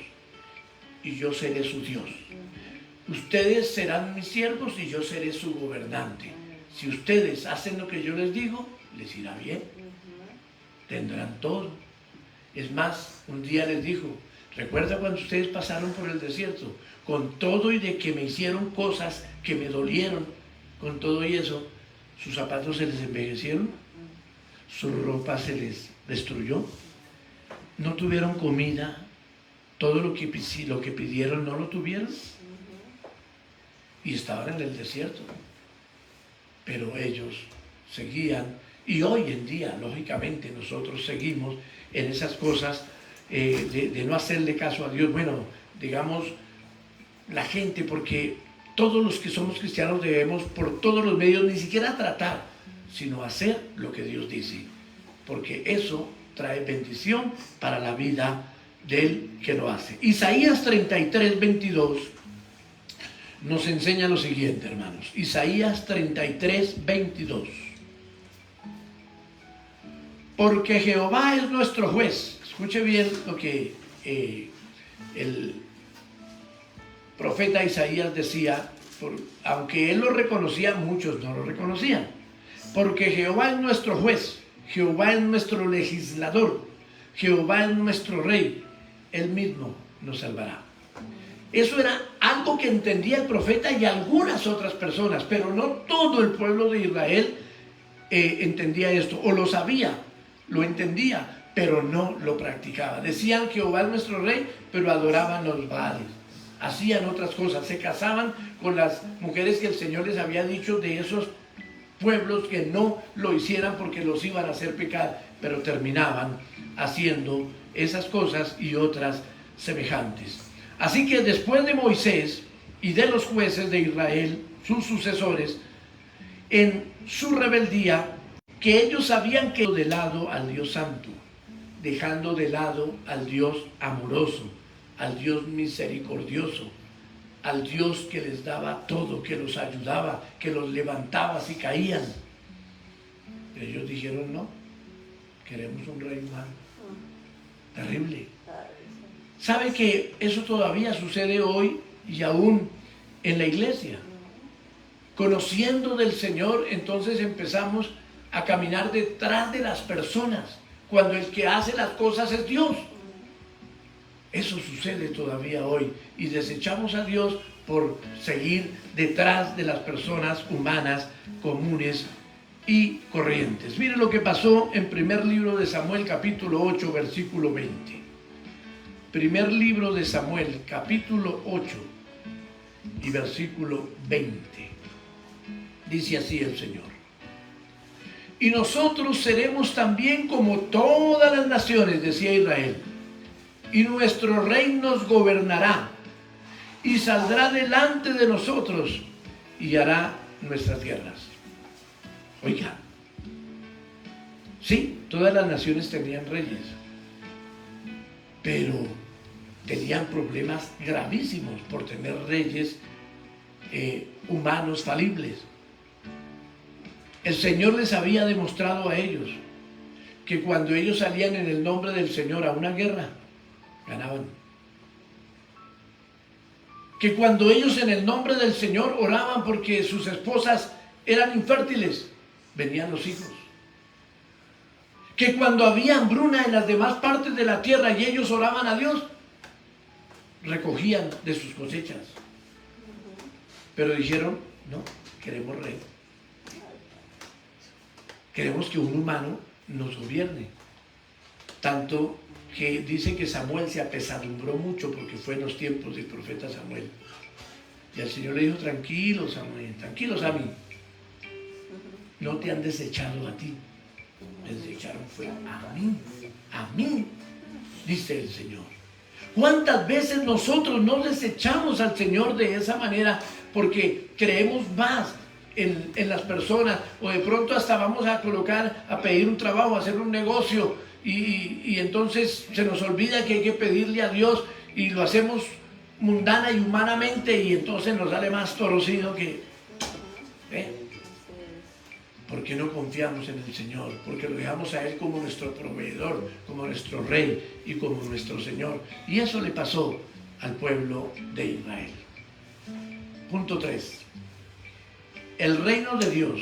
y yo seré su Dios. Ustedes serán mis siervos y yo seré su gobernante. Si ustedes hacen lo que yo les digo, les irá bien. Tendrán todo. Es más, un día les dijo: recuerda cuando ustedes pasaron por el desierto, con todo y de que me hicieron cosas que me dolieron, con todo y eso, sus zapatos se les envejecieron, su ropa se les destruyó, no tuvieron comida, todo lo que pidieron no lo tuvieron, y estaban en el desierto. Pero ellos seguían, y hoy en día, lógicamente, nosotros seguimos en esas cosas de no hacerle caso a Dios. Bueno, digamos, la gente, porque todos los que somos cristianos debemos por todos los medios ni siquiera tratar, sino hacer lo que Dios dice, porque eso trae bendición para la vida del que lo hace. Isaías 33, 22 nos enseña lo siguiente, hermanos. Isaías 33, 22. Porque Jehová es nuestro juez. Escuche bien lo que el profeta Isaías decía, aunque él lo reconocía, muchos no lo reconocían. Porque Jehová es nuestro juez, Jehová es nuestro legislador, Jehová es nuestro rey, Él mismo nos salvará. Eso era algo que entendía el profeta y algunas otras personas, pero no todo el pueblo de Israel entendía esto, o lo sabía, lo entendía, pero no lo practicaba. Decían Jehová es nuestro rey, pero adoraban los Baales. Hacían otras cosas, se casaban con las mujeres que el Señor les había dicho de esos pueblos que no lo hicieran porque los iban a hacer pecar, pero terminaban haciendo esas cosas y otras semejantes. Así que después de Moisés y de los jueces de Israel, sus sucesores, en su rebeldía, que ellos habían quedado de lado al Dios santo, dejando de lado al Dios amoroso, al Dios misericordioso, al Dios que les daba todo, que los ayudaba, que los levantaba si caían. Ellos dijeron: no, queremos un rey humano. Terrible. ¿Sabe que eso todavía sucede hoy y aún en la iglesia? Conociendo del Señor, entonces empezamos a caminar detrás de las personas, cuando el que hace las cosas es Dios. Eso sucede todavía hoy y desechamos a Dios por seguir detrás de las personas humanas comunes y corrientes. Mire lo que pasó en primer libro de Samuel, capítulo 8, versículo 20. Primer libro de Samuel, capítulo 8 y versículo 20. Dice así el Señor: y nosotros seremos también como todas las naciones, decía Israel, y nuestro rey nos gobernará y saldrá delante de nosotros y hará nuestras guerras. Oiga, sí, todas las naciones tenían reyes, pero tenían problemas gravísimos por tener reyes humanos falibles. El Señor les había demostrado a ellos que cuando ellos salían en el nombre del Señor a una guerra, ganaban. Que cuando ellos en el nombre del Señor oraban porque sus esposas eran infértiles, venían los hijos. Que cuando había hambruna en las demás partes de la tierra y ellos oraban a Dios, recogían de sus cosechas. Pero dijeron, no, queremos rey. Queremos que un humano nos gobierne. Tanto que dice que Samuel se apesadumbró mucho porque fue en los tiempos del profeta Samuel. Y el Señor le dijo, tranquilo Samuel, tranquilo Sammy, no te han desechado a ti, me desecharon fue a mí, dice el Señor. ¿Cuántas veces nosotros no desechamos al Señor de esa manera porque creemos más en las personas, o de pronto hasta vamos a colocar, a pedir un trabajo, a hacer un negocio, y entonces se nos olvida que hay que pedirle a Dios y lo hacemos mundana y humanamente, y entonces nos sale más torcido que... ¿Por qué no confiamos en el Señor? Porque lo dejamos a Él como nuestro proveedor, como nuestro Rey y como nuestro Señor. Y eso le pasó al pueblo de Israel. Punto 3. El reino de Dios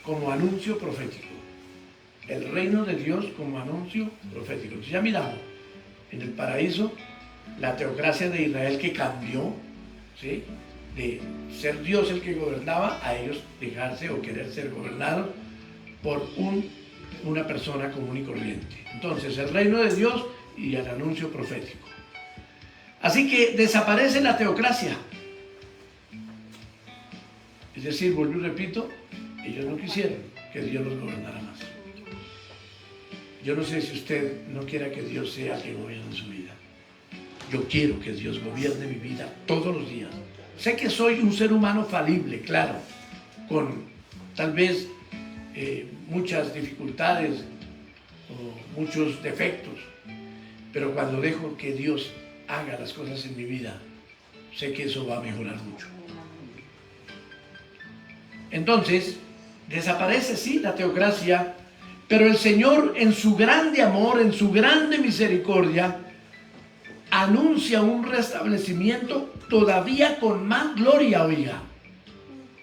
como anuncio profético. El reino de Dios como anuncio profético. Entonces ya miramos en el paraíso la teocracia de Israel que cambió, ¿sí?, de ser Dios el que gobernaba a ellos dejarse o querer ser gobernados por una persona común y corriente. Entonces el reino de Dios y el anuncio profético. Así que desaparece la teocracia. Es decir, vuelvo y repito, ellos no quisieron que Dios los gobernara más. Yo no sé si usted no quiera que Dios sea el que gobierne su vida. Yo quiero que Dios gobierne mi vida todos los días. Sé que soy un ser humano falible, claro, con tal vez muchas dificultades o muchos defectos, pero cuando dejo que Dios haga las cosas en mi vida, sé que eso va a mejorar mucho. Entonces, desaparece, sí, la teocracia, pero el Señor, en su grande amor, en su grande misericordia, anuncia un restablecimiento todavía con más gloria, oiga.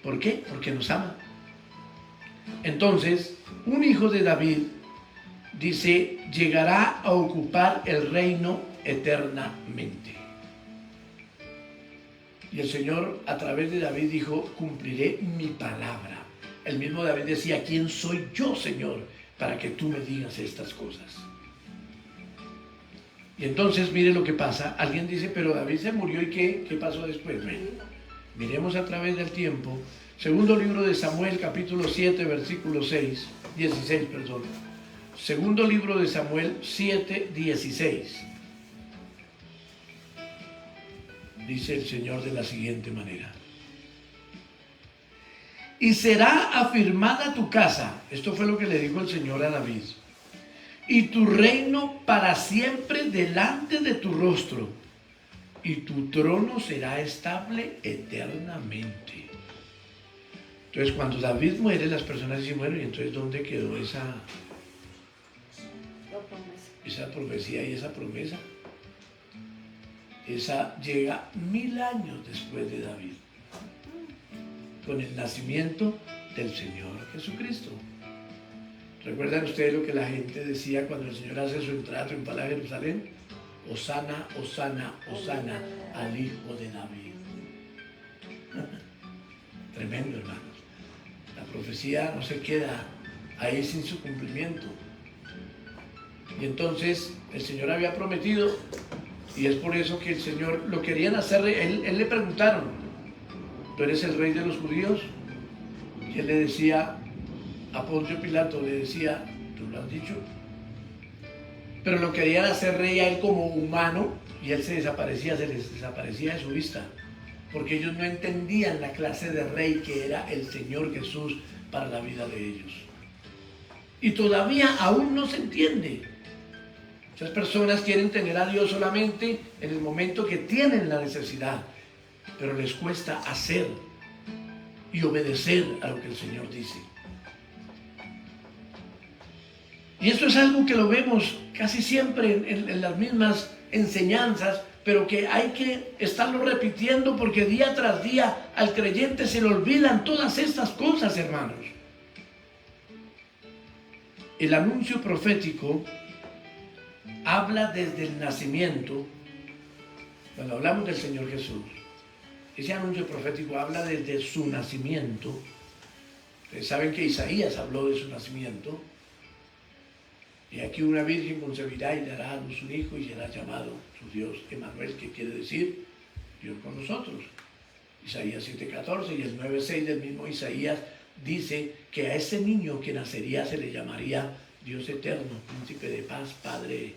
¿Por qué? Porque nos ama. Entonces, un hijo de David, dice, llegará a ocupar el reino eternamente. Y el Señor, a través de David, dijo, cumpliré mi palabra. El mismo David decía, ¿quién soy yo, Señor, para que tú me digas estas cosas? Y entonces mire lo que pasa. Alguien dice, pero David se murió, ¿y qué pasó después? Bueno, miremos a través del tiempo. Segundo libro de Samuel, capítulo 7, versículo 16. Segundo libro de Samuel 7, 16. Dice el Señor de la siguiente manera: y será afirmada tu casa. Esto fue lo que le dijo el Señor a David. Y tu reino para siempre delante de tu rostro, y tu trono será estable eternamente. Entonces, cuando David muere, las personas dicen, bueno, ¿y entonces dónde quedó esa profecía y esa promesa? Esa llega 1000 años después de David, con el nacimiento del Señor Jesucristo. ¿Recuerdan ustedes lo que la gente decía cuando el Señor hace su entrada triunfal a Jerusalén? Hosana, Hosana, Hosana al Hijo de David. Tremendo, hermanos. La profecía no se queda ahí sin su cumplimiento. Y entonces el Señor había prometido, y es por eso que el Señor lo querían hacer. Él le preguntaron: ¿tú eres el rey de los judíos? Y él le decía a Poncio Pilato, le decía: ¿tú lo has dicho? Pero lo querían hacer rey a él como humano, y él se les desaparecía de su vista, porque ellos no entendían la clase de rey que era el Señor Jesús para la vida de ellos. Y todavía aún no se entiende. Muchas personas quieren tener a Dios solamente en el momento que tienen la necesidad, pero les cuesta hacer y obedecer a lo que el Señor dice. Y esto es algo que lo vemos casi siempre en las mismas enseñanzas, pero que hay que estarlo repitiendo, porque día tras día al creyente se le olvidan todas estas cosas, hermanos. El anuncio profético habla desde el nacimiento. Cuando hablamos del Señor Jesús, ese anuncio profético habla desde su nacimiento. Ustedes saben que Isaías habló de su nacimiento. Y aquí una virgen concebirá y dará a luz un hijo y será llamado su Dios Emmanuel, que quiere decir Dios con nosotros. Isaías 7:14 y el 9:6 del mismo Isaías dice que a ese niño que nacería se le llamaría Dios eterno, príncipe de paz, Padre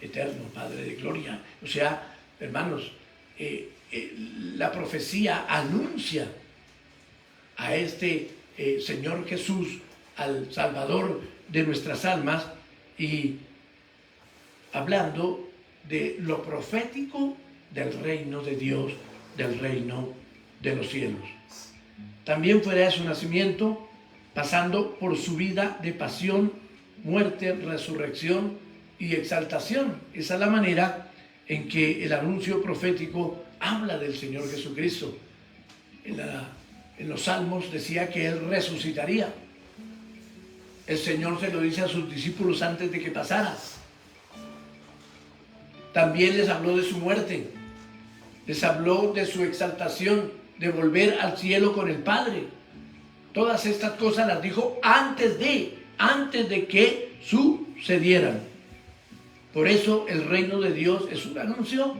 eterno, Padre de gloria. O sea, hermanos, la profecía anuncia a este Señor Jesús, al Salvador de nuestras almas, y hablando de lo profético del reino de Dios, del reino de los cielos. También fuera de su nacimiento, pasando por su vida de pasión, muerte, resurrección y exaltación. Esa es la manera en que el anuncio profético habla del Señor Jesucristo. En los Salmos decía que Él resucitaría. El Señor se lo dice a sus discípulos antes de que pasara. También les habló de su muerte, les habló de su exaltación, de volver al cielo con el Padre. Todas estas cosas las dijo antes de que sucedieran. Por eso el reino de Dios es un anuncio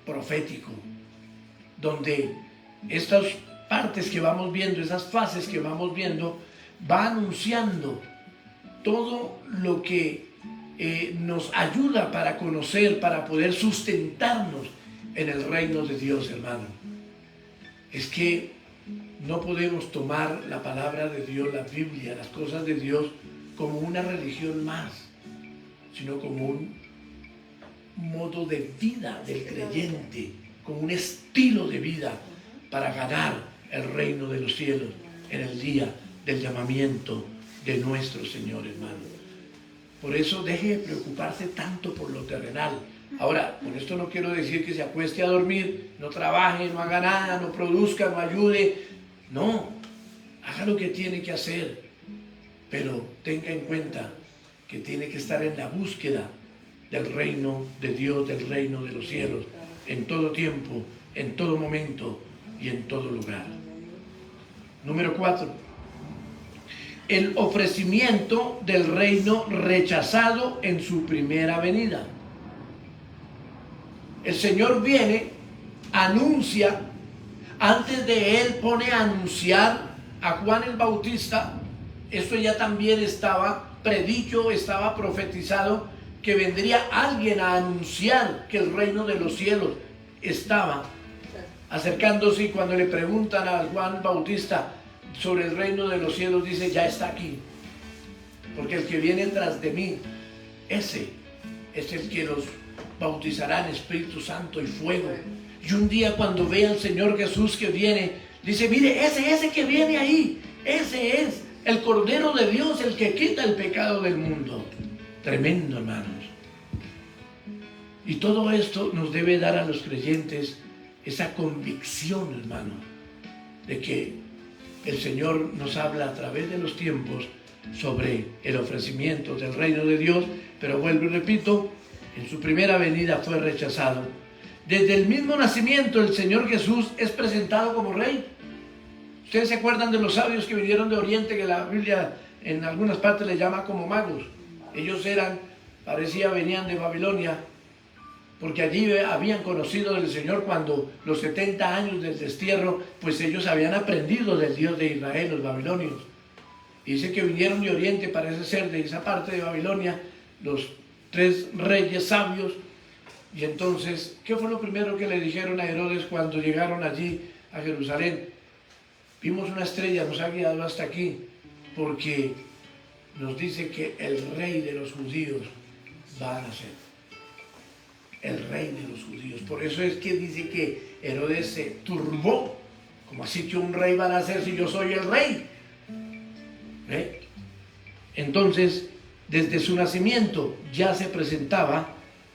profético, donde estas partes que vamos viendo, esas fases que vamos viendo, va anunciando todo lo que nos ayuda para conocer, para poder sustentarnos en el reino de Dios, hermano. Es que no podemos tomar la palabra de Dios, la Biblia, las cosas de Dios, como una religión más, sino como un modo de vida del creyente, como un estilo de vida para ganar el reino de los cielos en el día del llamamiento de nuestro Señor, hermano. Por eso deje de preocuparse tanto por lo terrenal. Ahora, con esto no quiero decir que se acueste a dormir, no trabaje, no haga nada, no produzca, no ayude. No, haga lo que tiene que hacer, pero tenga en cuenta que tiene que estar en la búsqueda del reino de Dios, del reino de los cielos, en todo tiempo, en todo momento y en todo lugar. Número 4. El ofrecimiento del reino rechazado en su primera venida. El Señor viene, anuncia, antes de Él pone a anunciar a Juan el Bautista. Esto ya también estaba predicho, estaba profetizado, que vendría alguien a anunciar que el reino de los cielos estaba acercándose. Y cuando le preguntan a Juan Bautista sobre el reino de los cielos, dice: ya está aquí, porque el que viene tras de mí, ese es el que los bautizará en Espíritu Santo y fuego. Y un día, cuando vea al Señor Jesús que viene, dice: mire, ese que viene ahí, ese es el Cordero de Dios, el que quita el pecado del mundo. Tremendo, hermanos. Y todo esto nos debe dar a los creyentes esa convicción, hermano, de que el Señor nos habla a través de los tiempos sobre el ofrecimiento del reino de Dios. Pero vuelvo y repito, en su primera venida fue rechazado. Desde el mismo nacimiento el Señor Jesús es presentado como rey. Ustedes se acuerdan de los sabios que vinieron de Oriente, que la Biblia en algunas partes les llama como magos. Ellos venían de Babilonia, porque allí habían conocido del Señor cuando los 70 años del destierro, pues ellos habían aprendido del Dios de Israel, los babilonios. Dice que vinieron de Oriente, parece ser de esa parte de Babilonia, los 3 reyes sabios. Y entonces, ¿qué fue lo primero que le dijeron a Herodes cuando llegaron allí a Jerusalén? Vimos una estrella, nos ha guiado hasta aquí, porque nos dice que el rey de los judíos va a nacer. El rey de los judíos. Por eso es que dice que Herodes se turbó. Como así que un rey va a nacer si yo soy el rey? Entonces, desde su nacimiento ya se presentaba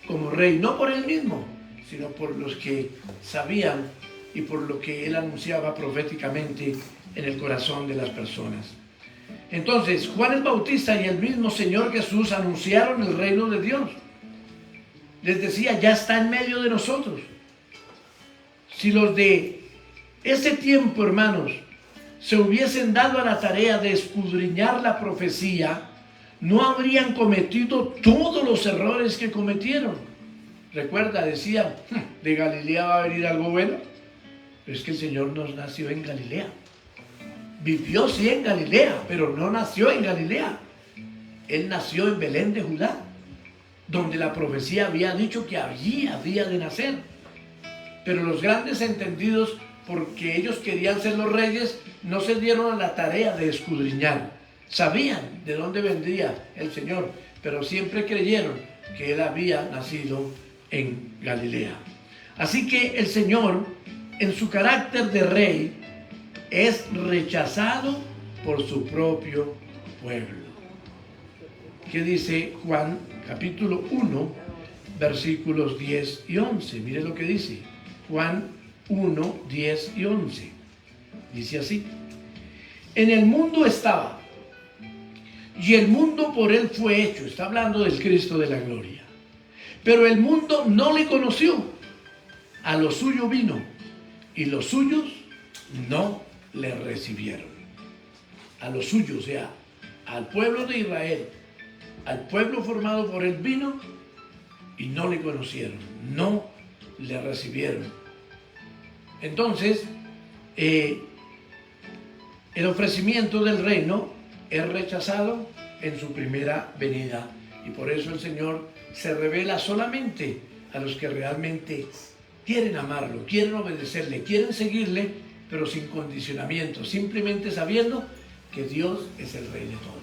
como rey, no por él mismo, sino por los que sabían y por lo que él anunciaba proféticamente en el corazón de las personas. Entonces, Juan el Bautista y el mismo Señor Jesús anunciaron el reino de Dios. Les decía, ya está en medio de nosotros. Si los de ese tiempo, hermanos, se hubiesen dado a la tarea de escudriñar la profecía, no habrían cometido todos los errores que cometieron. Recuerda, decían, de Galilea va a venir algo bueno. Pero es que el Señor no nació en Galilea. Vivió sí en Galilea, pero no nació en Galilea. Él nació en Belén de Judá, donde la profecía había dicho que allí había de nacer. Pero los grandes entendidos, porque ellos querían ser los reyes, no se dieron a la tarea de escudriñar. Sabían de dónde vendría el Señor, pero siempre creyeron que Él había nacido en Galilea. Así que el Señor, en su carácter de rey, es rechazado por su propio pueblo. ¿Qué dice Juan capítulo 1, versículos 10 y 11? Mire lo que dice. Juan 1, 10 y 11. Dice así: en el mundo estaba, y el mundo por él fue hecho. Está hablando del Cristo de la gloria. Pero el mundo no le conoció. A lo suyo vino, y los suyos no le recibieron. A lo suyo, o sea, al pueblo de Israel, al pueblo formado por él vino, y no le conocieron, no le recibieron. Entonces, el ofrecimiento del reino es rechazado en su primera venida, y por eso el Señor se revela solamente a los que realmente quieren amarlo, quieren obedecerle, quieren seguirle, pero sin condicionamiento, simplemente sabiendo que Dios es el Rey de todo,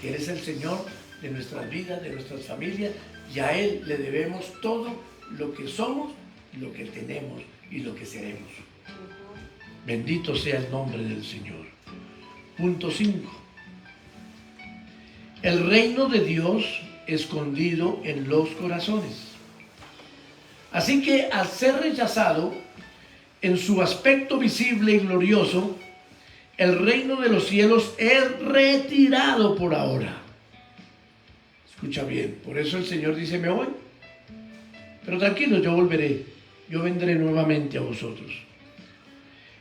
que Él es el Señor de nuestras vidas, de nuestras familias, y a Él le debemos todo lo que somos, lo que tenemos y lo que seremos. Bendito sea el nombre del Señor. Punto 5. El reino de Dios escondido en los corazones. Así que al ser rechazado en su aspecto visible y glorioso, el reino de los cielos es retirado por ahora. Escucha bien, por eso el Señor dice: me voy, pero tranquilo, yo volveré, yo vendré nuevamente a vosotros.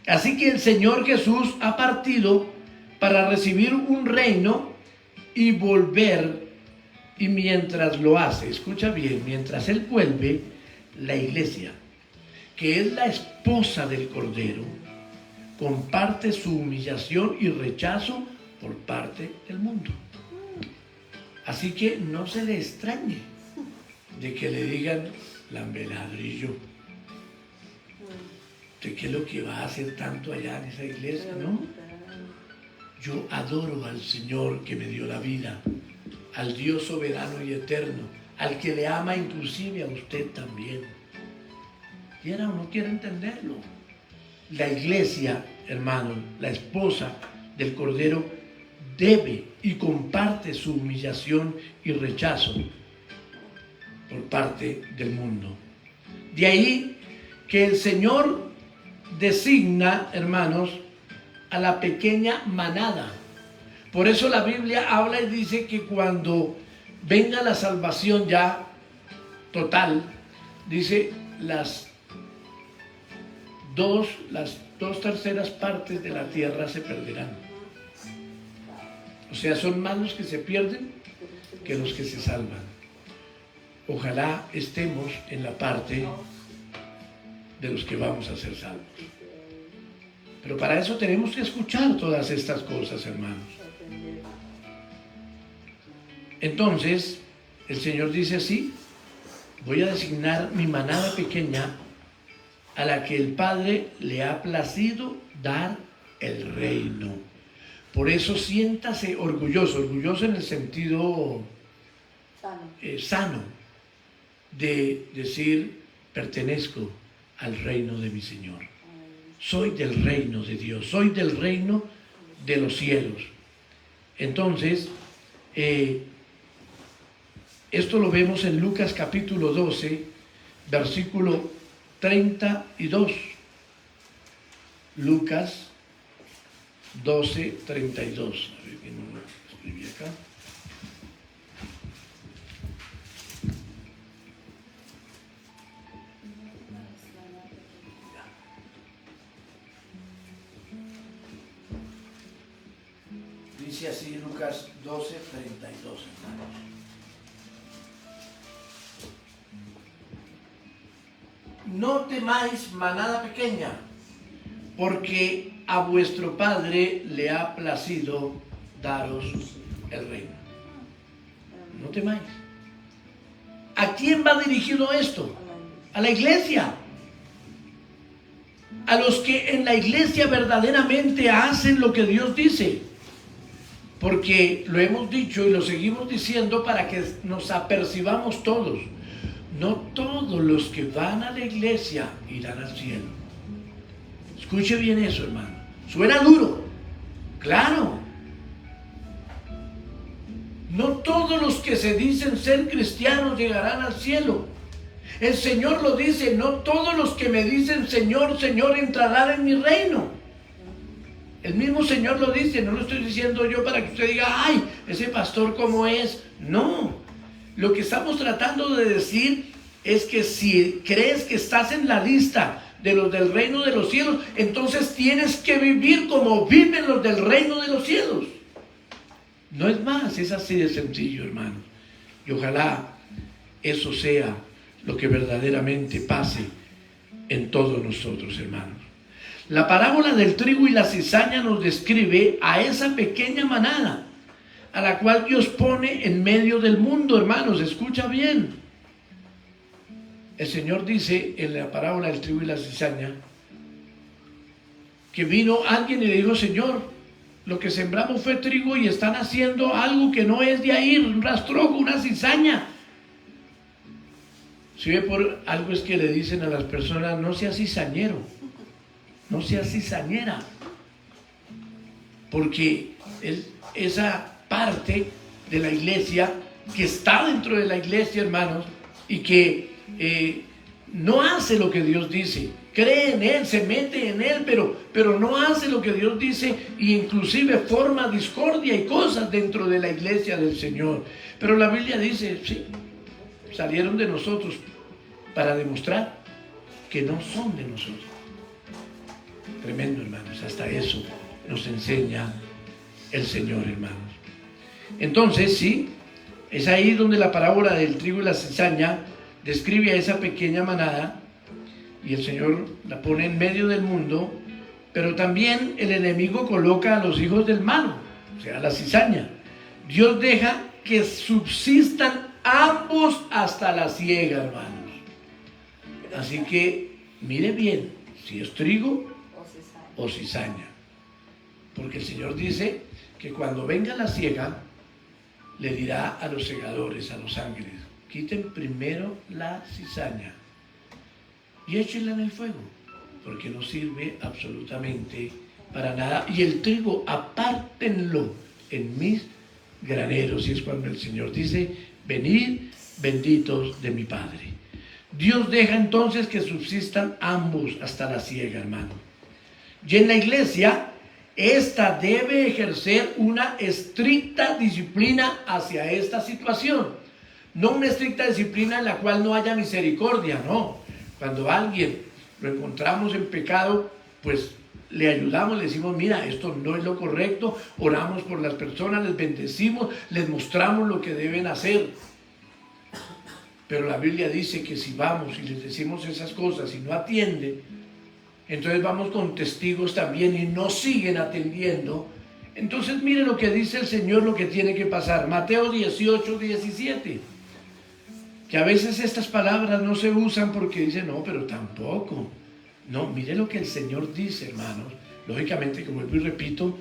Así que el Señor Jesús ha partido para recibir un reino y volver, y mientras lo hace, escucha bien, mientras Él vuelve, la iglesia, que es la esposa del Cordero, comparte su humillación y rechazo por parte del mundo. Así que no se le extrañe de que le digan lambeladrillo. ¿Usted qué es lo que va a hacer tanto allá en esa iglesia? ¿No? Yo adoro al Señor que me dio la vida, al Dios soberano y eterno, al que le ama inclusive a usted también. Quiera o no quiera entenderlo. La iglesia, hermano, la esposa del Cordero, debe y comparte su humillación y rechazo por parte del mundo. De ahí que el Señor designa, hermanos, a la pequeña manada. Por eso la Biblia habla y dice que cuando venga la salvación ya, total, dice las dos terceras partes de la tierra se perderán. O sea, son más los que se pierden que los que se salvan. Ojalá estemos en la parte de los que vamos a ser salvos. Pero para eso tenemos que escuchar todas estas cosas, hermanos. Entonces, el Señor dice así: voy a designar mi manada pequeña a la que el Padre le ha placido dar el reino. Por eso siéntase orgulloso en el sentido sano, de decir: pertenezco al reino de mi Señor. Soy del reino de Dios, soy del reino de los cielos. Entonces, esto lo vemos en Lucas capítulo 12, versículo 32. Lucas 12, 32. A ver, que no lo escribí acá. Dice así Lucas 12, 32, hermanos. No temáis, manada pequeña, porque a vuestro Padre le ha placido daros el reino. No temáis. ¿A quién va dirigido esto? A la iglesia. A los que en la iglesia verdaderamente hacen lo que Dios dice. Porque lo hemos dicho y lo seguimos diciendo para que nos apercibamos todos. No todos los que van a la iglesia irán al cielo. Escuche bien eso, hermano. Suena duro, claro. No todos los que se dicen ser cristianos llegarán al cielo. El Señor lo dice: no todos los que me dicen Señor, Señor entrarán en mi reino. El mismo Señor lo dice, no lo estoy diciendo yo para que usted diga: ay, ese pastor cómo es. No. Lo que estamos tratando de decir es que si crees que estás en la lista de los del reino de los cielos, entonces tienes que vivir como viven los del reino de los cielos. No es más, es así de sencillo, hermanos. Y ojalá eso sea lo que verdaderamente pase en todos nosotros, hermanos. La parábola del trigo y la cizaña nos describe a esa pequeña manada a la cual Dios pone en medio del mundo, hermanos. Escucha bien. El Señor dice en la parábola del trigo y la cizaña que vino alguien y le dijo: Señor, lo que sembramos fue trigo y están haciendo algo que no es de ahí, un rastrojo, una cizaña. Si ve, por algo es que le dicen a las personas: no seas cizañero, no seas cizañera, porque esa parte de la iglesia que está dentro de la iglesia, hermanos, y que no hace lo que Dios dice, cree en Él, se mete en Él, pero no hace lo que Dios dice, e inclusive forma discordia y cosas dentro de la iglesia del Señor. Pero la Biblia dice: sí, salieron de nosotros para demostrar que no son de nosotros. Tremendo, hermanos, hasta eso nos enseña el Señor, hermanos. Entonces, sí, es ahí donde la parábola del trigo y la cizaña describe a esa pequeña manada, y el Señor la pone en medio del mundo, pero también el enemigo coloca a los hijos del mal, o sea, la cizaña. Dios deja que subsistan ambos hasta la siega, hermanos. Así que mire bien si es trigo o cizaña, porque el Señor dice que cuando venga la siega le dirá a los segadores, a los ángeles: quiten primero la cizaña y échenla en el fuego, porque no sirve absolutamente para nada, y el trigo apártenlo en mis graneros. Y es cuando el Señor dice: venid benditos de mi Padre. Dios deja entonces que subsistan ambos hasta la siega, hermano. Y en la iglesia, esta debe ejercer una estricta disciplina hacia esta situación. No una estricta disciplina en la cual no haya misericordia, no. Cuando a alguien lo encontramos en pecado, pues le ayudamos, le decimos, mira, esto no es lo correcto, oramos por las personas, les bendecimos, les mostramos lo que deben hacer. Pero la Biblia dice que si vamos y les decimos esas cosas y no atienden, entonces vamos con testigos también y no siguen atendiendo. Entonces mire lo que dice el Señor, lo que tiene que pasar. Mateo 18, 17. Que a veces estas palabras no se usan porque dicen, no, pero tampoco. No, mire lo que el Señor dice, hermanos. Lógicamente, como vuelvo y repito,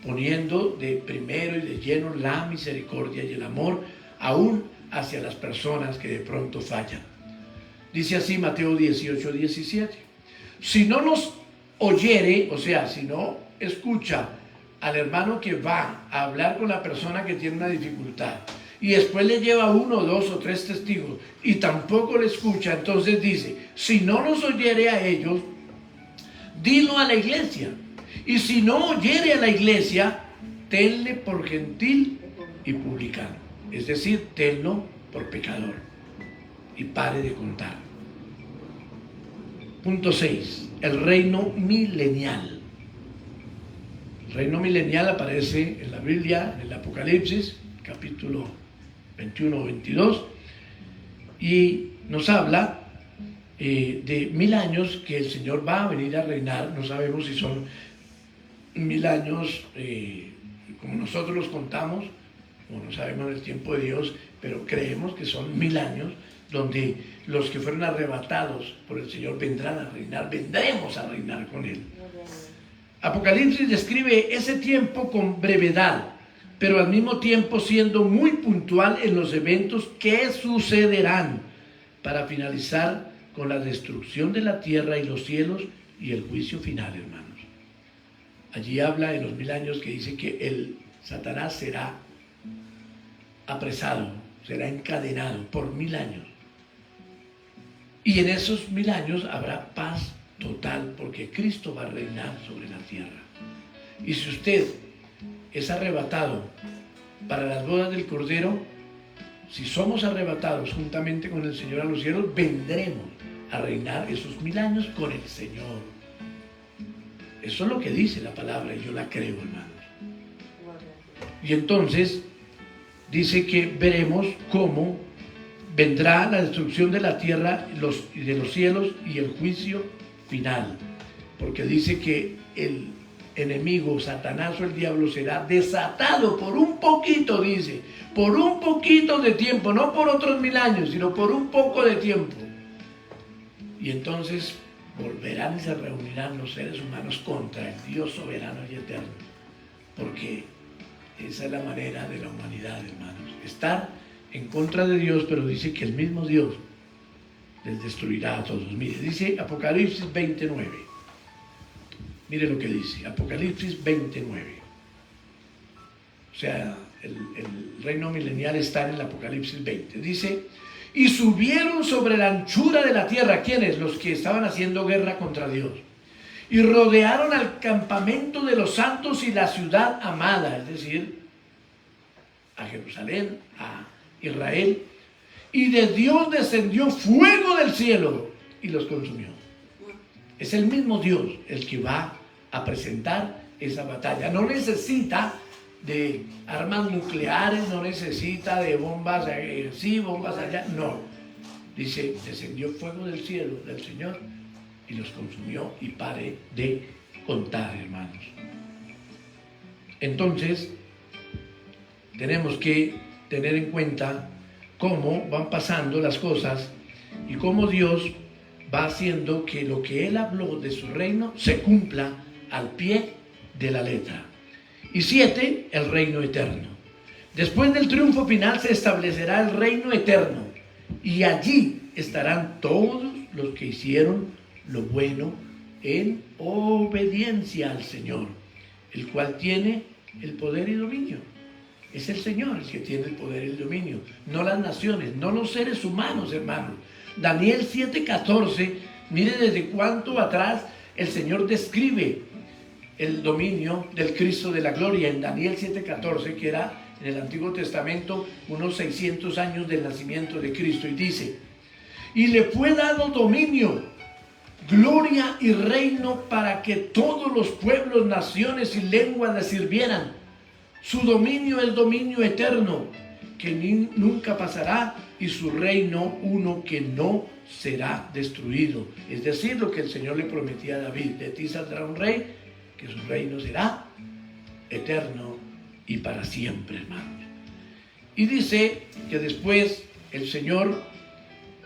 poniendo de primero y de lleno la misericordia y el amor, aún hacia las personas que de pronto fallan. Dice así Mateo 18, 17. Si no nos oyere, o sea, si no escucha al hermano que va a hablar con la persona que tiene una dificultad, y después le lleva 1, 2 o 3 testigos y tampoco le escucha, entonces dice, si no nos oyere a ellos, dilo a la iglesia. Y si no oyere a la iglesia, tenle por gentil y publicano. Es decir, tenlo por pecador. Y pare de contar. Punto 6. El reino milenial. El reino milenial aparece en la Biblia, en el Apocalipsis, capítulo 21 o 22, y nos habla de 1000 años que el Señor va a venir a reinar. No sabemos si son 1000 años como nosotros los contamos, o no sabemos el tiempo de Dios, pero creemos que son 1000 años donde los que fueron arrebatados por el Señor vendrán a reinar, vendremos a reinar con Él. Apocalipsis describe ese tiempo con brevedad, pero al mismo tiempo siendo muy puntual en los eventos que sucederán para finalizar con la destrucción de la tierra y los cielos y el juicio final, hermanos. Allí habla de los 1000 años que dice que el Satanás será apresado, será encadenado por 1000 años. Y en esos 1000 años habrá paz total, porque Cristo va a reinar sobre la tierra. Y si usted es arrebatado para las bodas del Cordero, si somos arrebatados juntamente con el Señor a los cielos, vendremos a reinar esos 1000 años con el Señor. Eso es lo que dice la palabra y yo la creo, hermanos. Y entonces dice que veremos cómo vendrá la destrucción de la tierra y de los cielos y el juicio final. Porque dice que el enemigo, Satanás o el diablo, será desatado por un poquito, dice, por un poquito de tiempo, no por otros 1000 años, sino por un poco de tiempo. Y entonces volverán y se reunirán los seres humanos contra el Dios soberano y eterno. Porque esa es la manera de la humanidad, hermanos. Estar en contra de Dios, pero dice que el mismo Dios les destruirá a todos. Mire, dice Apocalipsis 29. Mire lo que dice, Apocalipsis 29. O sea, el reino milenial está en el Apocalipsis 20. Dice, y subieron sobre la anchura de la tierra. ¿Quiénes? Los que estaban haciendo guerra contra Dios. Y rodearon al campamento de los santos y la ciudad amada, es decir, a Jerusalén, a Israel. Y de Dios descendió fuego del cielo y los consumió. Es el mismo Dios el que va a presentar esa batalla. No necesita de armas nucleares, no necesita de bombas sí, bombas allá, no. Dice, descendió fuego del cielo del Señor y los consumió, y pare de contar, hermanos. Entonces, tenemos que tener en cuenta cómo van pasando las cosas y cómo Dios va haciendo que lo que Él habló de su reino se cumpla al pie de la letra. Y 7, el reino eterno. Después del triunfo final se establecerá el reino eterno, y allí estarán todos los que hicieron lo bueno en obediencia al Señor, el cual tiene el poder y dominio. Es el Señor el que tiene el poder y el dominio, no las naciones, no los seres humanos, hermanos. Daniel 7:14, mire desde cuánto atrás el Señor describe el dominio del Cristo de la gloria en Daniel 7:14, que era en el Antiguo Testamento, unos 600 años del nacimiento de Cristo, y dice: y le fue dado dominio, gloria y reino para que todos los pueblos, naciones y lenguas le sirvieran. Su dominio es dominio eterno, que nunca pasará, y su reino uno que no será destruido. Es decir, lo que el Señor le prometía a David: de ti saldrá un rey, que su reino será eterno y para siempre, hermanos. Y dice que después el Señor,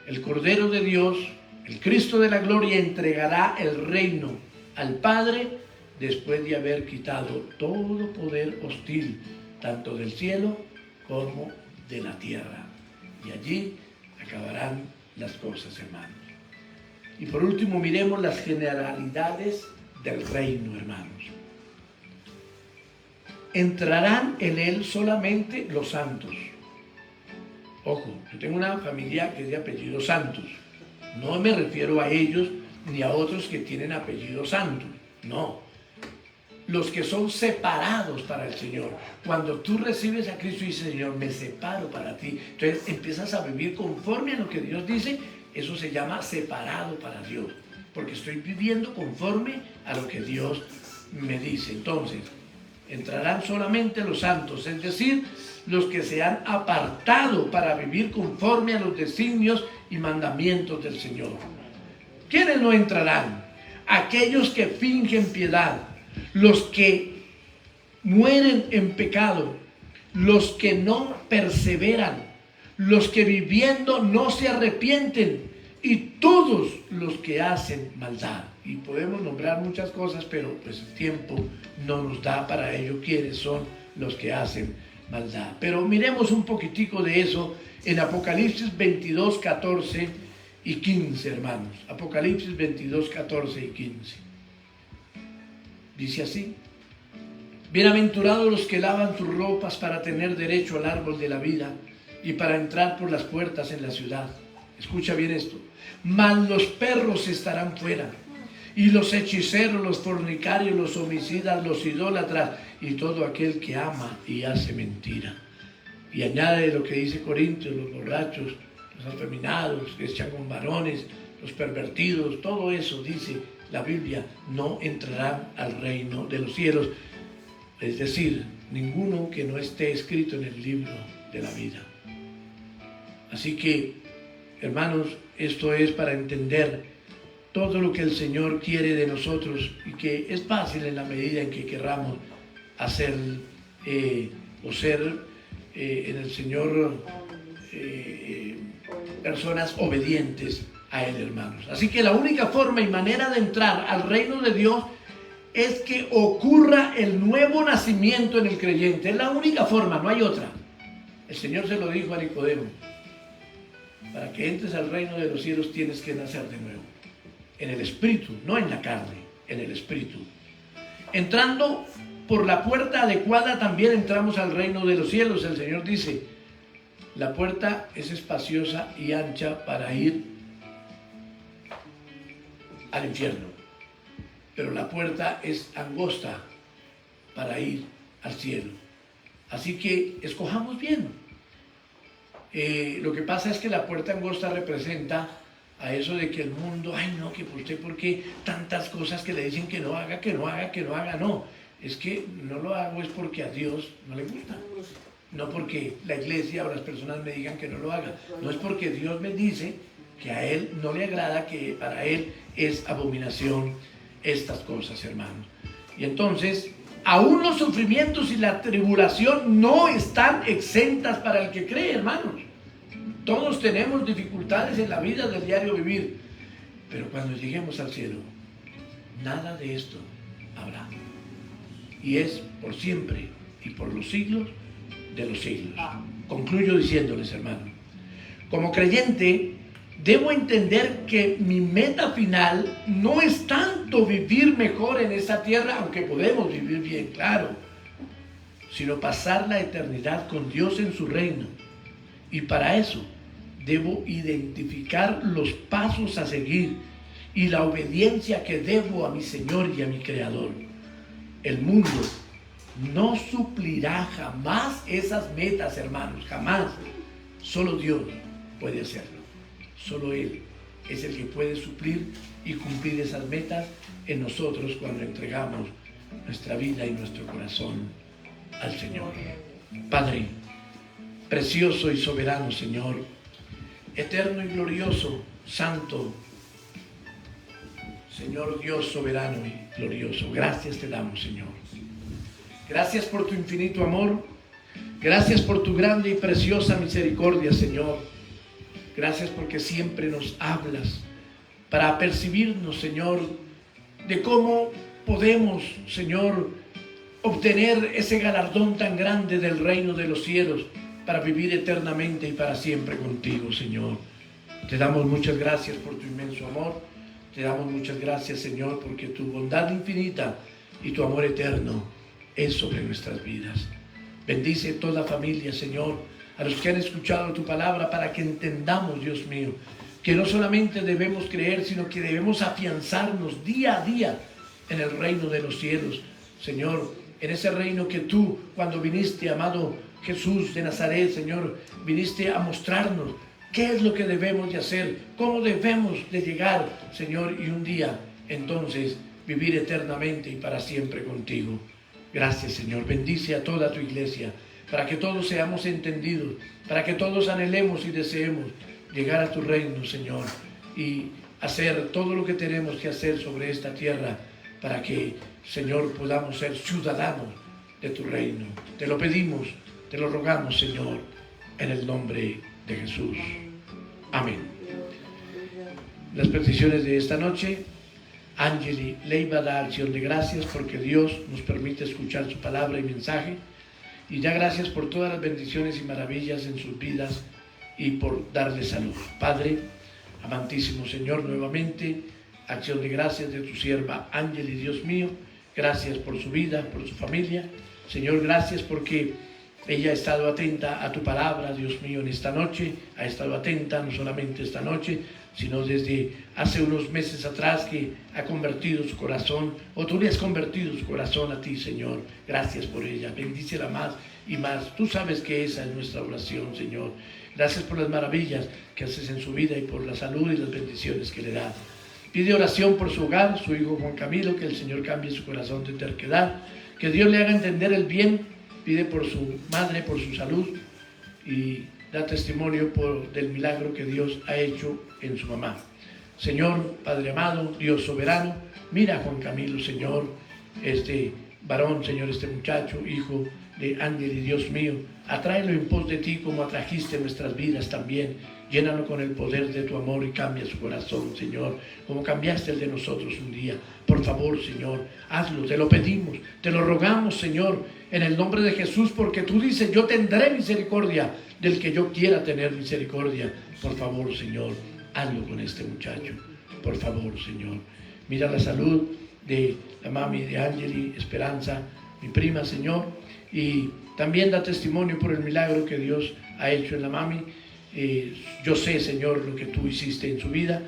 el Cordero de Dios, el Cristo de la gloria, entregará el reino al Padre después de haber quitado todo poder hostil, tanto del cielo como de la tierra. Y allí acabarán las cosas, hermanos. Y por último, miremos las generalidades del reino, hermanos. Entrarán en él solamente los santos. Ojo, yo tengo una familia que es de apellido Santos. No me refiero a ellos ni a otros que tienen apellido Santos. No. Los que son separados para el Señor. Cuando tú recibes a Cristo y dices: Señor, me separo para ti, entonces empiezas a vivir conforme a lo que Dios dice. Eso se llama separado para Dios, porque estoy viviendo conforme a lo que Dios me dice. Entonces, entrarán solamente los santos, es decir, los que se han apartado para vivir conforme a los designios y mandamientos del Señor. ¿Quiénes no entrarán? Aquellos que fingen piedad, los que mueren en pecado, los que no perseveran, los que viviendo no se arrepienten, y todos los que hacen maldad. Y podemos nombrar muchas cosas, pero pues el tiempo no nos da para ello quiénes son los que hacen maldad. Pero miremos un poquitico de eso en Apocalipsis 22, 14 y 15, hermanos. Apocalipsis 22, 14 y 15. Dice así: bienaventurados los que lavan sus ropas para tener derecho al árbol de la vida y para entrar por las puertas en la ciudad. Escucha bien esto: mas los perros estarán fuera, y los hechiceros, los fornicarios, los homicidas, los idólatras y todo aquel que ama y hace mentira. Y añade lo que dice Corintios: los borrachos, los afeminados, que echan con varones, los pervertidos, todo eso, dice la Biblia, no entrarán al reino de los cielos. Es decir, ninguno que no esté escrito en el libro de la vida. Así que, hermanos, esto es para entender todo lo que el Señor quiere de nosotros, y que es fácil en la medida en que querramos hacer o ser en el Señor personas obedientes a Él, hermanos. Así que la única forma y manera de entrar al reino de Dios es que ocurra el nuevo nacimiento en el creyente. Es la única forma, no hay otra. El Señor se lo dijo a Nicodemo: para que entres al reino de los cielos tienes que nacer de nuevo. En el Espíritu, no en la carne, en el Espíritu. Entrando por la puerta adecuada también entramos al reino de los cielos. El Señor dice: la puerta es espaciosa y ancha para ir al infierno, pero la puerta es angosta para ir al cielo. Así que escojamos bien. Lo que pasa es que la puerta angosta representa a eso de que el mundo: ay no, que usted, ¿por qué tantas cosas que le dicen que no haga, que no haga, que no haga? No, es que no lo hago es porque a Dios no le gusta. No porque la iglesia o las personas me digan que no lo haga. No, es porque Dios me dice que a Él no le agrada, que para Él es abominación estas cosas, hermanos. Y entonces, aún los sufrimientos y la tribulación no están exentas para el que cree, hermanos. Todos tenemos dificultades en la vida del diario vivir, pero cuando lleguemos al cielo, nada de esto habrá. Y es por siempre y por los siglos de los siglos. Concluyo diciéndoles, hermanos, como creyente, debo entender que mi meta final no es tanto vivir mejor en esta tierra, aunque podemos vivir bien, claro, sino pasar la eternidad con Dios en su reino. Y para eso debo identificar los pasos a seguir y la obediencia que debo a mi Señor y a mi Creador. El mundo no suplirá jamás esas metas, hermanos, jamás. Solo Dios puede hacerlo. Solo Él es el que puede suplir y cumplir esas metas en nosotros cuando entregamos nuestra vida y nuestro corazón al Señor. Padre, precioso y soberano Señor, eterno y glorioso, santo, Señor Dios soberano y glorioso, gracias te damos, Señor. Gracias por tu infinito amor, gracias por tu grande y preciosa misericordia, Señor. Gracias porque siempre nos hablas para apercibirnos, Señor, de cómo podemos, Señor, obtener ese galardón tan grande del reino de los cielos para vivir eternamente y para siempre contigo, Señor. Te damos muchas gracias por tu inmenso amor. Te damos muchas gracias, Señor, porque tu bondad infinita y tu amor eterno es sobre nuestras vidas. Bendice toda familia, Señor, a los que han escuchado tu palabra para que entendamos, Dios mío, que no solamente debemos creer, sino que debemos afianzarnos día a día en el reino de los cielos, Señor, en ese reino que tú, cuando viniste, amado Jesús de Nazaret, Señor, viniste a mostrarnos qué es lo que debemos de hacer, cómo debemos de llegar, Señor, y un día, entonces, vivir eternamente y para siempre contigo. Gracias, Señor. Bendice a toda tu iglesia, para que todos seamos entendidos, para que todos anhelemos y deseemos llegar a tu reino, Señor, y hacer todo lo que tenemos que hacer sobre esta tierra, para que, Señor, podamos ser ciudadanos de tu reino. Te lo pedimos, te lo rogamos, Señor, en el nombre de Jesús. Amén. Las peticiones de esta noche: Angeli Leiva da acción de gracias porque Dios nos permite escuchar su palabra y mensaje, y da gracias por todas las bendiciones y maravillas en sus vidas y por darle salud. Padre, amantísimo Señor, nuevamente acción de gracias de tu sierva Angeli, Dios mío, gracias por su vida, por su familia. Señor, gracias porque ella ha estado atenta a tu palabra, Dios mío, en esta noche. Ha estado atenta no solamente esta noche, sino desde hace unos meses atrás, que ha convertido su corazón, o tú le has convertido su corazón a ti, Señor. Gracias por ella. Bendícela más y más. Tú sabes que esa es nuestra oración, Señor. Gracias por las maravillas que haces en su vida y por la salud y las bendiciones que le das. Pide oración por su hogar, su hijo Juan Camilo, que el Señor cambie su corazón de terquedad, que Dios le haga entender el bien. Pide por su madre, por su salud, y da testimonio del milagro que Dios ha hecho en su mamá. Señor, Padre amado, Dios soberano, mira a Juan Camilo, Señor, este varón, Señor, este muchacho, hijo de Ángel y Dios mío, atráelo en pos de ti como atrajiste nuestras vidas también. Llénalo con el poder de tu amor y cambia su corazón, Señor, como cambiaste el de nosotros un día. Por favor, Señor, hazlo, te lo pedimos, te lo rogamos, Señor, en el nombre de Jesús, porque tú dices: yo tendré misericordia del que yo quiera tener misericordia. Por favor, Señor, hazlo con este muchacho. Por favor, Señor. Mira la salud de la mami de Angeli, Esperanza, mi prima, Señor, y también da testimonio por el milagro que Dios ha hecho en la mami. Yo sé, Señor, lo que tú hiciste en su vida,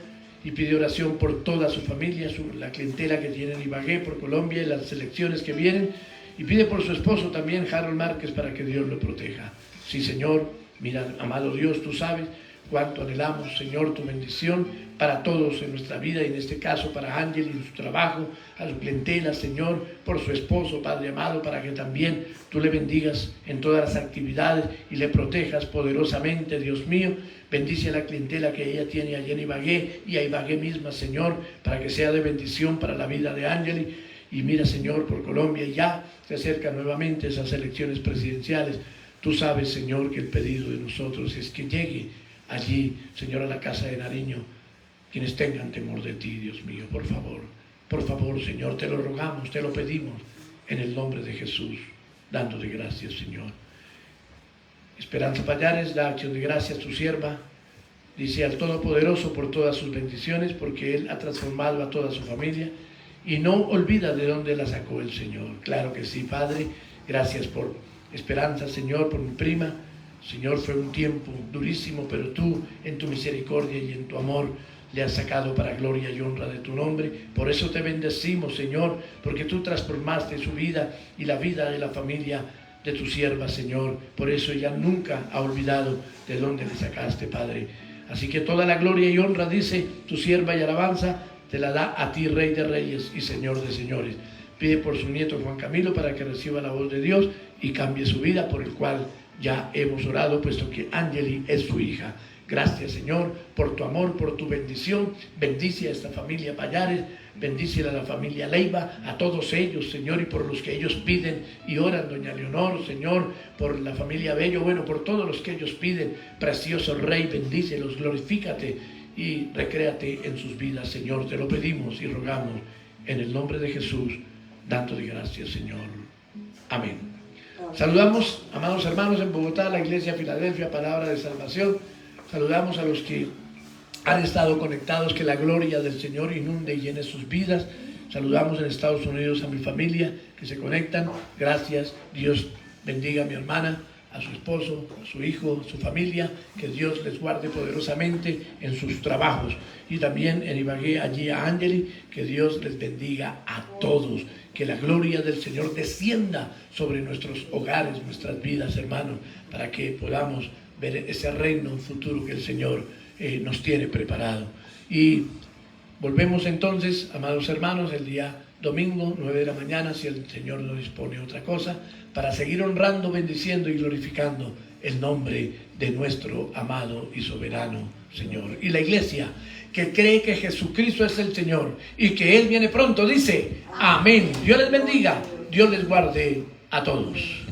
y pide oración por toda su familia, la clientela que tiene en Ibagué, por Colombia y las elecciones que vienen, y pide por su esposo también, Harold Márquez, para que Dios lo proteja. Sí, Señor, mira, amado Dios, tú sabes cuánto anhelamos, Señor, tu bendición para todos en nuestra vida, y en este caso para Ángel y en su trabajo, a su clientela, Señor, por su esposo, Padre amado, para que también tú le bendigas en todas las actividades y le protejas poderosamente, Dios mío. Bendice a la clientela que ella tiene allá en Ibagué y a Ibagué misma, Señor, para que sea de bendición para la vida de Ángel. Y mira, Señor, por Colombia ya se acercan nuevamente esas elecciones presidenciales. Tú sabes, Señor, que el pedido de nosotros es que llegue allí, Señor, a la casa de Nariño quienes tengan temor de ti, Dios mío. Por favor, Señor, te lo rogamos, te lo pedimos en el nombre de Jesús, dándote gracias, Señor. Esperanza Payares da acción de gracias a tu sierva. Dice: al Todopoderoso por todas sus bendiciones, porque Él ha transformado a toda su familia y no olvida de dónde la sacó el Señor. Claro que sí, Padre. Gracias por Esperanza, Señor, por mi prima. Señor, fue un tiempo durísimo, pero tú, en tu misericordia y en tu amor, le has sacado para gloria y honra de tu nombre. Por eso te bendecimos, Señor, porque tú transformaste su vida y la vida de la familia de tu sierva, Señor. Por eso ella nunca ha olvidado de dónde le sacaste, Padre. Así que toda la gloria y honra, dice tu sierva, y alabanza te la da a ti, Rey de Reyes y Señor de Señores. Pide por su nieto Juan Camilo para que reciba la voz de Dios y cambie su vida, por el cual ya hemos orado, puesto que Angeli es su hija. Gracias, Señor, por tu amor, por tu bendición. Bendice a esta familia Payares, bendice a la familia Leiva, a todos ellos, Señor, y por los que ellos piden y oran, doña Leonor, Señor, por la familia Bello, bueno, por todos los que ellos piden. Precioso Rey, bendícelos, glorifícate y recréate en sus vidas, Señor. Te lo pedimos y rogamos en el nombre de Jesús, dándote gracias, Señor. Amén. Saludamos, amados hermanos, en Bogotá, la Iglesia Filadelfia, Palabra de Salvación. Saludamos a los que han estado conectados, que la gloria del Señor inunde y llene sus vidas. Saludamos en Estados Unidos a mi familia que se conectan. Gracias, Dios bendiga a mi hermana, a su esposo, a su hijo, a su familia. Que Dios les guarde poderosamente en sus trabajos. Y también en Ibagué, allí a Angeli, que Dios les bendiga a todos. Que la gloria del Señor descienda sobre nuestros hogares, nuestras vidas, hermanos, para que podamos ver ese reino futuro que el Señor nos tiene preparado. Y volvemos entonces, amados hermanos, el día domingo, 9 de la mañana, si el Señor nos dispone otra cosa, para seguir honrando, bendiciendo y glorificando el nombre de nuestro amado y soberano Señor. Y la iglesia que cree que Jesucristo es el Señor y que Él viene pronto, dice amén. Dios les bendiga, Dios les guarde a todos.